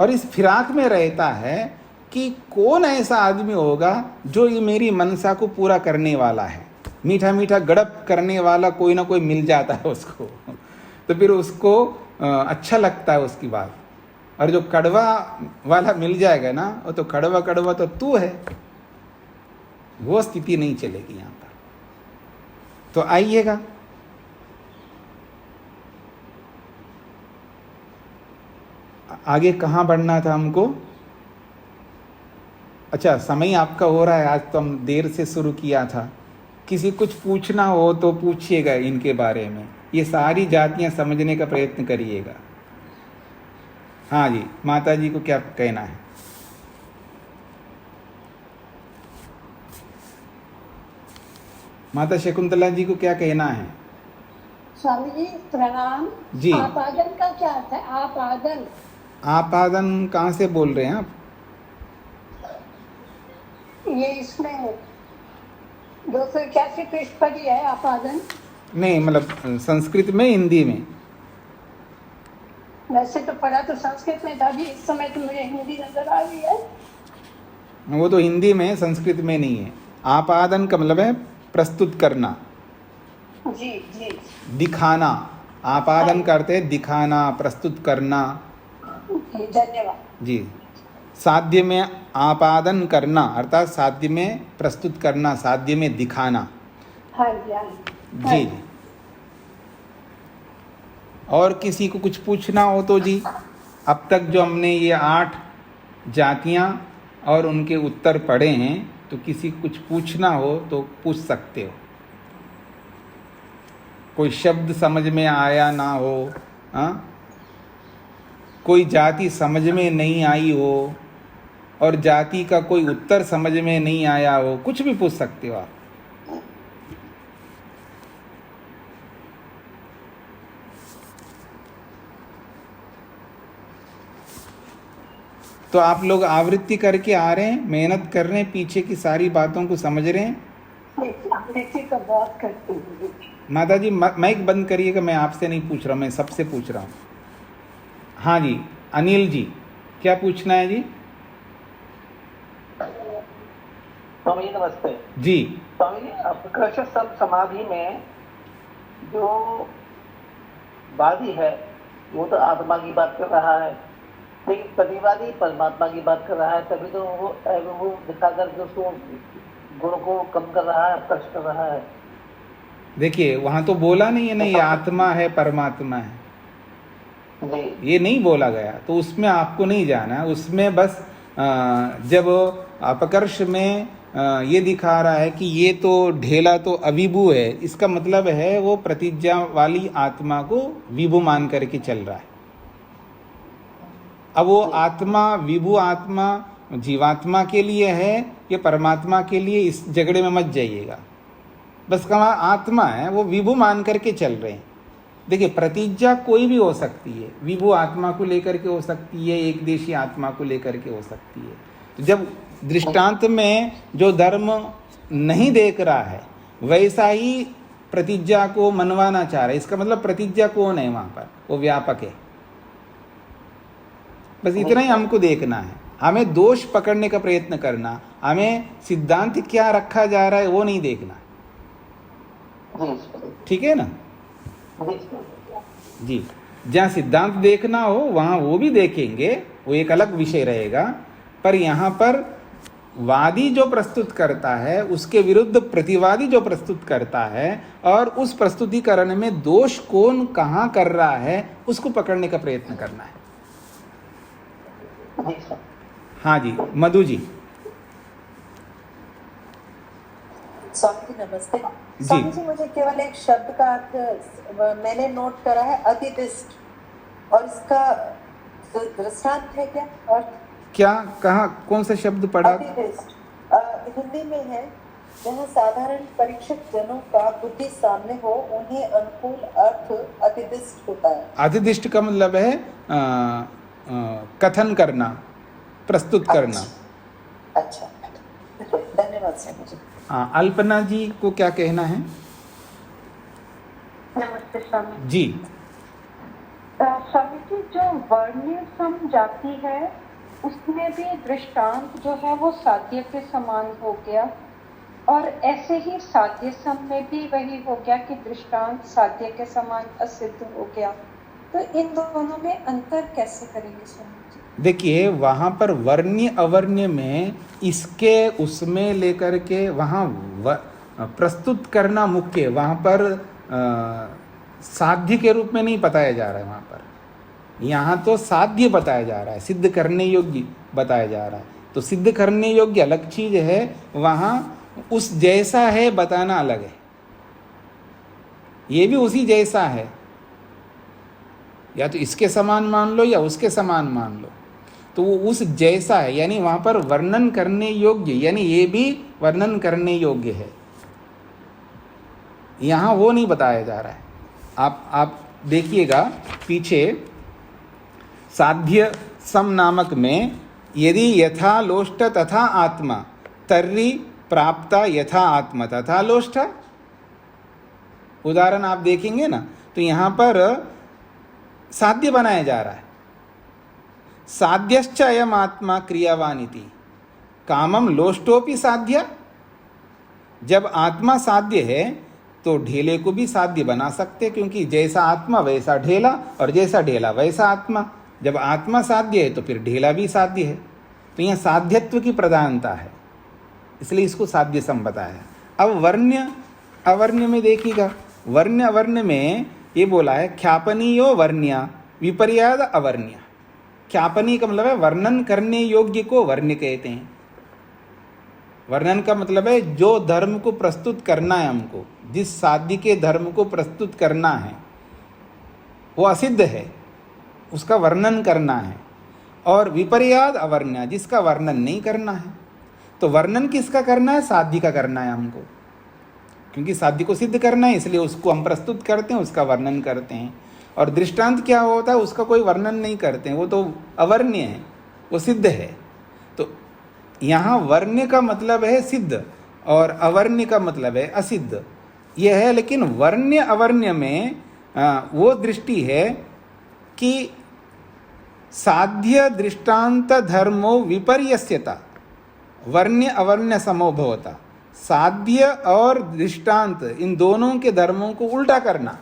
और इस फिराक में रहता है कि कौन ऐसा आदमी होगा जो ये मेरी मनसा को पूरा करने वाला है। मीठा मीठा गड़प करने वाला कोई ना कोई मिल जाता है उसको, तो फिर उसको अच्छा लगता है उसकी बात। और जो कड़वा वाला मिल जाएगा ना, वो तो कड़वा कड़वा तो तू है, वो स्थिति नहीं चलेगी यहाँ पर। तो आइएगा, आगे कहाँ बढ़ना था हमको? अच्छा, समय आपका हो रहा है, आज तो हम देर से शुरू किया था। किसी कुछ पूछना हो तो पूछिएगा इनके बारे में, ये सारी जातियां समझने का प्रयत्न करिएगा। हाँ जी, माता जी को क्या कहना है? माता शकुंतला जी को क्या कहना है? स्वामी जी प्रणाम जी। आपादन का क्या अर्थ है? आपादन, आपादन कहाँ से बोल रहे हैं आप? ये इसमें 281 पृष्ठ पर ही है आपादन। नहीं, मतलब संस्कृत में, हिंदी में? वैसे तो पढ़ा तो संस्कृत में था जी, इस समय तो मुझे हिंदी नजर आ रही है। वो तो हिंदी में, संस्कृत में नहीं है। आपादन का मतलब है प्रस्तुत करना, जी जी, दिखाना। आपादन करते हैं दिखाना, प्रस्तुत करना। जी धन्यवाद जी, साध्य में आपादन करना अर्थात साध्य में प्रस्तुत करना, साध्य में दिखाना। हाँ जी, हाँ जी जी। और किसी को कुछ पूछना हो तो जी, अब तक जो हमने ये 8 जातियां और उनके उत्तर पढ़े हैं, तो किसी को कुछ पूछना हो तो पूछ सकते हो। कोई शब्द समझ में आया ना हो, हाँ, कोई जाति समझ में नहीं आई हो और जाति का कोई उत्तर समझ में नहीं आया हो, कुछ भी पूछ सकते हो आप। तो आप लोग आवृत्ति करके आ रहे हैं, मेहनत कर रहे हैं, पीछे की सारी बातों को समझ रहे हैं। आवृत्ति तो बहुत करती हूँ। माता जी माइक बंद करिएगा, मैं आपसे नहीं पूछ रहा हूँ, मैं सबसे पूछ रहा हूँ। हाँ जी, अनिल जी क्या पूछना है जी? स्वामी जी नमस्ते। जी स्वामी जी, अपकृष्ट समाधि में जो वादी है वो तो आत्मा की बात कर रहा है, लेकिन प्रतिवादी परमात्मा की बात कर रहा है, तभी तो वो दिखाकर जो उसको गुण को कम कर रहा है, अपकृष्ट कर रहा है। देखिए, वहाँ तो बोला नहीं है ना ये आत्मा है परमात्मा है, ये नहीं बोला गया, तो उसमें आपको नहीं जाना है। उसमें बस जब अपकर्ष में ये दिखा रहा है कि ये तो ढेला तो अविभू है, इसका मतलब है वो प्रतिज्ञा वाली आत्मा को विभू मान करके चल रहा है। अब वो आत्मा विभू आत्मा जीवात्मा के लिए है या परमात्मा के लिए, इस झगड़े में मत जाइएगा। बस कहा आत्मा है, वो विभू मान करके चल रहे हैं। देखिए, प्रतिज्ञा कोई भी हो सकती है, विभू आत्मा को लेकर के हो सकती है, एक देशी आत्मा को लेकर के हो सकती है। तो जब दृष्टांत में जो धर्म नहीं देख रहा है वैसा ही प्रतिज्ञा को मनवाना चाह रहा है, इसका मतलब प्रतिज्ञा कौन है वहां पर? वो व्यापक है। बस इतना ही हमको देखना है। हमें दोष पकड़ने का प्रयत्न करना, हमें सिद्धांत क्या रखा जा रहा है वो नहीं देखना। ठीक है ना जी। जहाँ सिद्धांत देखना हो वहाँ वो भी देखेंगे, वो एक अलग विषय रहेगा। पर यहाँ पर वादी जो प्रस्तुत करता है उसके विरुद्ध प्रतिवादी जो प्रस्तुत करता है, और उस प्रस्तुतिकरण में दोष कौन कहाँ कर रहा है उसको पकड़ने का प्रयत्न करना है। हाँ जी, मधु जी। स्वामी जी नमस्ते। जी। स्वामी जी मुझे केवल एक शब्द का अर्थ मैंने नोट करा है, अतिदिष्ट, और इसका दृष्टांत है क्या? और क्या कहाँ कौन सा शब्द पढ़ा? अतिदिष्ट हिंदी में है, जहाँ साधारण परीक्षक जनों का बुद्धि सामने हो उन्हें अनुकूल अर्थ अतिदिष्ट होता है। अतिदिष्ट का मतलब है कथन करना, प्रस्तुत करना। अच्छा, धन्यवाद स्वामी जी। हाँ, अल्पना जी को क्या कहना है? नमस्ते स्वामी जी। स्वामी जी, जो वर्ण्य सम जाति है उसमें भी दृष्टांत जो है वो साध्य के समान हो गया, और ऐसे ही साध्य सम में भी वही हो गया कि दृष्टांत साध्य के समान असिद्ध हो गया। तो इन दोनों में अंतर कैसे करेंगे स्वामी जी? देखिए, वहाँ पर वर्ण्य अवर्ण्य में इसके उसमें लेकर के वहाँ प्रस्तुत करना मुख्य, वहाँ पर साध्य के रूप में नहीं बताया जा रहा है। वहाँ पर यहाँ तो साध्य बताया जा रहा है, सिद्ध करने योग्य बताया जा रहा है। तो सिद्ध करने योग्य अलग चीज है, वहाँ उस जैसा है बताना अलग है। ये भी उसी जैसा है, या तो इसके समान मान लो या उसके समान मान लो, तो वो उस जैसा है, यानी वहाँ पर वर्णन करने योग्य, यानी ये भी वर्णन करने योग्य है। यहाँ वो नहीं बताया जा रहा है। आप देखिएगा पीछे साध्य सम नामक में, यदि यथा लोष्ट तथा आत्मा तर्हि प्राप्ता यथा आत्मा तथा लोष्ट, उदाहरण आप देखेंगे ना, तो यहाँ पर साध्य बनाया जा रहा है। साध्यश्च अयम आत्मा क्रियावान इति कामम लोष्टोपि साध्य। जब आत्मा साध्य है तो ढेले को भी साध्य बना सकते, क्योंकि जैसा आत्मा वैसा ढेला, और जैसा ढेला वैसा आत्मा। जब आत्मा साध्य है तो फिर ढेला भी साध्य है। तो यहाँ साध्यत्व की प्रधानता है, इसलिए इसको साध्य सम बताया। अब वर्ण्य अवर्ण्य में देखिएगा, वर्ण्य अवर्ण्य में ये बोला है ख्यापनीयो वर्ण्य विपर्याद अवर्ण्य। ख्यापनी का मतलब है वर्णन करने योग्य को वर्ण्य कहते हैं। वर्णन का मतलब है जो धर्म को प्रस्तुत करना है, हमको जिस साध्य के धर्म को प्रस्तुत करना है वो असिद्ध है, उसका वर्णन करना है। और विपर्याद अवर्ण्य, जिसका वर्णन नहीं करना है। तो वर्णन किसका करना है? साध्य का करना है हमको, क्योंकि साध्य को सिद्ध करना है, इसलिए उसको हम प्रस्तुत करते हैं, उसका वर्णन करते हैं। और दृष्टांत क्या होता है? उसका कोई वर्णन नहीं करते हैं, वो तो अवर्ण्य है, वो सिद्ध है। तो यहाँ वर्ण्य का मतलब है सिद्ध और अवर्ण्य का मतलब है असिद्ध, यह है। लेकिन वर्ण्य अवर्ण्य में वो दृष्टि है कि साध्य दृष्टांत धर्मो विपर्यस्यता वर्ण्य अवर्ण्य समो भवता। साध्य और दृष्टांत इन दोनों के धर्मों को उल्टा करना,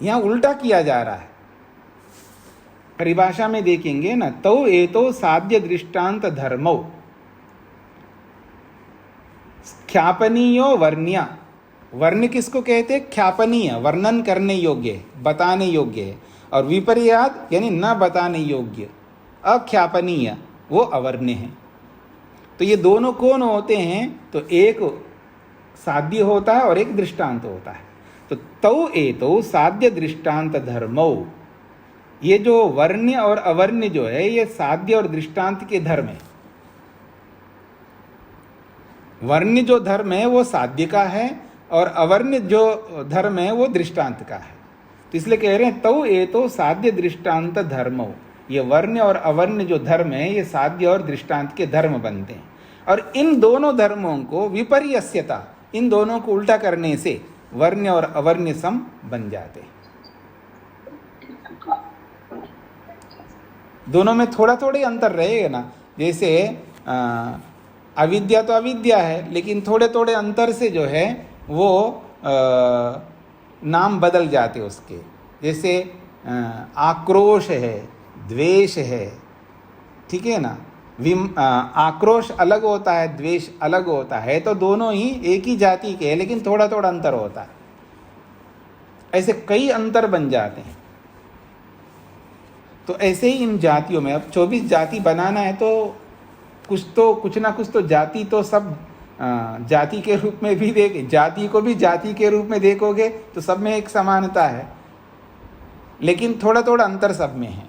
यहां उल्टा किया जा रहा है। परिभाषा में देखेंगे ना, तो एतो साध्य दृष्टांत धर्मो ख्यापनीयो वर्ण्य। वर्ण्य किसको कहते हैं? ख्यापनीय, वर्णन करने योग्य, बताने योग्य है। और विपर्याद यानी न बताने योग्य, अख्यापनीय, वो अवर्ण्य है। तो ये दोनों कौन होते हैं? तो एक साध्य होता है और एक दृष्टांत होता है। तो तौ एतो साध्य दृष्टांत धर्मो, ये जो वर्ण्य और अवर्ण्य जो है ये साध्य और दृष्टांत के धर्म है। वर्ण्य जो धर्म है वो साध्य का है और अवर्ण्य जो धर्म है वो दृष्टांत का है। तो इसलिए कह रहे हैं तौ एतो साध्य दृष्टांत धर्मो, ये वर्ण और अवर्ण जो धर्म है ये साध्य और दृष्टांत के धर्म बनते हैं। और इन दोनों धर्मों को विपर्यस्यता, इन दोनों को उल्टा करने से वर्ण और अवर्ण सम बन जाते हैं। दोनों में थोड़ा थोड़ा ही अंतर रहेगा ना। जैसे अविद्या तो अविद्या है, लेकिन थोड़े थोड़े अंतर से जो है वो नाम बदल जाते उसके। जैसे आक्रोश है, द्वेष है, ठीक है ना। आक्रोश अलग होता है, द्वेष अलग होता है, तो दोनों ही एक ही जाति के हैं, लेकिन थोड़ा थोड़ा अंतर होता है। ऐसे कई अंतर बन जाते हैं। तो ऐसे ही इन जातियों में अब 24 जाति बनाना है तो कुछ ना कुछ तो जाति तो सब जाति के रूप में भी देखे, जाति को भी जाति के रूप में देखोगे तो सब में एक समानता है, लेकिन थोड़ा थोड़ा अंतर सब में है।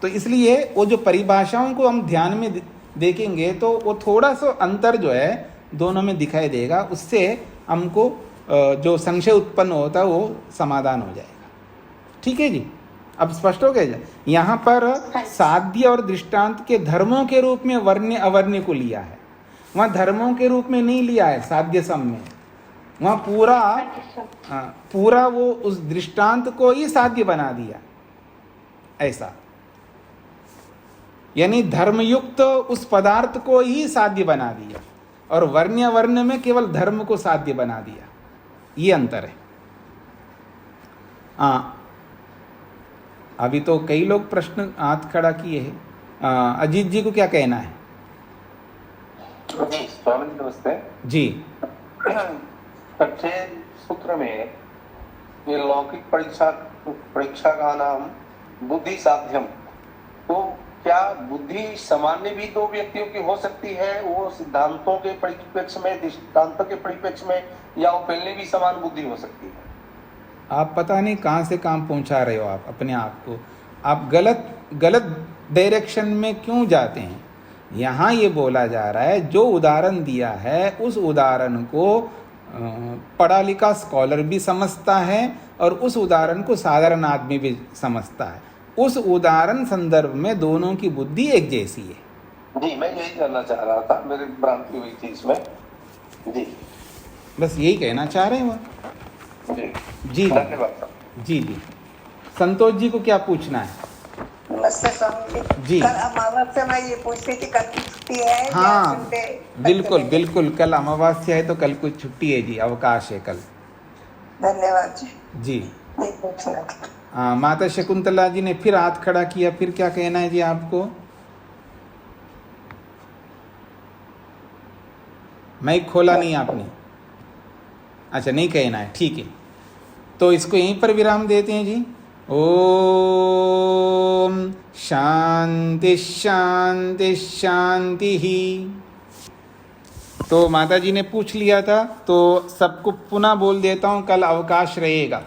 तो इसलिए वो जो परिभाषाओं को हम ध्यान में देखेंगे तो वो थोड़ा सा अंतर जो है दोनों में दिखाई देगा, उससे हमको जो संशय उत्पन्न होता है वो समाधान हो जाएगा। ठीक है जी, अब स्पष्ट हो गया। यहाँ पर साध्य और दृष्टांत के धर्मों के रूप में वर्ण्य अवर्ण्य को लिया है, वहाँ धर्मों के रूप में नहीं लिया है। साध्य सम में वहाँ पूरा वो उस दृष्टांत को ही साध्य बना दिया, ऐसा। यानी धर्मयुक्त उस पदार्थ को ही साध्य बना दिया, और वर्ण्य वर्ण में केवल धर्म को साध्य बना दिया। ये अंतर है। अभी तो कई लोग प्रश्न हाथ खड़ा किए हैं। अजीत जी को क्या कहना है? जी स्वामी नमस्ते जी। छठे सूत्र में ये लौकिक परीक्षा का नाम बुद्धि साध्यम, तो क्या बुद्धि सामान्य भी दो व्यक्तियों की हो सकती है, वो सिद्धांतों के परिप्रेक्ष्य में, दृष्टांतों के परिप्रेक्ष्य में, या वो पहले भी समान बुद्धि हो सकती है? आप पता नहीं कहाँ से कहाँ पहुँचा रहे हो आप अपने आप को। आप गलत डायरेक्शन में क्यों जाते हैं? यहाँ ये बोला जा रहा है जो उदाहरण दिया है उस उदाहरण को पढ़ा लिखा स्कॉलर भी समझता है और उस उदाहरण को साधारण आदमी भी समझता है। उस उदाहरण संदर्भ में दोनों की बुद्धि एक जैसी है। जी मैं यही जानना चाह रहा था, मेरी भ्रांति हुई थी इसमें। जी बस यही कहना चाह रहे हैं वो। जी धन्यवाद। जी। संतोष जी को क्या पूछना है? नमस्ते स्वामी जी। कल अमावस्या में ये पूछती थी कल की छुट्टी है? हाँ बिल्कुल, कल अमावस्या है तो कल कुछ छुट्टी है जी, अवकाश है कल। धन्यवाद जी। जी। माता शकुंतला जी ने फिर हाथ खड़ा किया, फिर क्या कहना है जी आपको? माइक खोला नहीं आपने? अच्छा, नहीं कहना है, ठीक है। तो इसको यहीं पर विराम देते हैं जी। ओम शांति शांति शांति ही। तो माता जी ने पूछ लिया था तो सबको पुनः बोल देता हूँ, कल अवकाश रहेगा।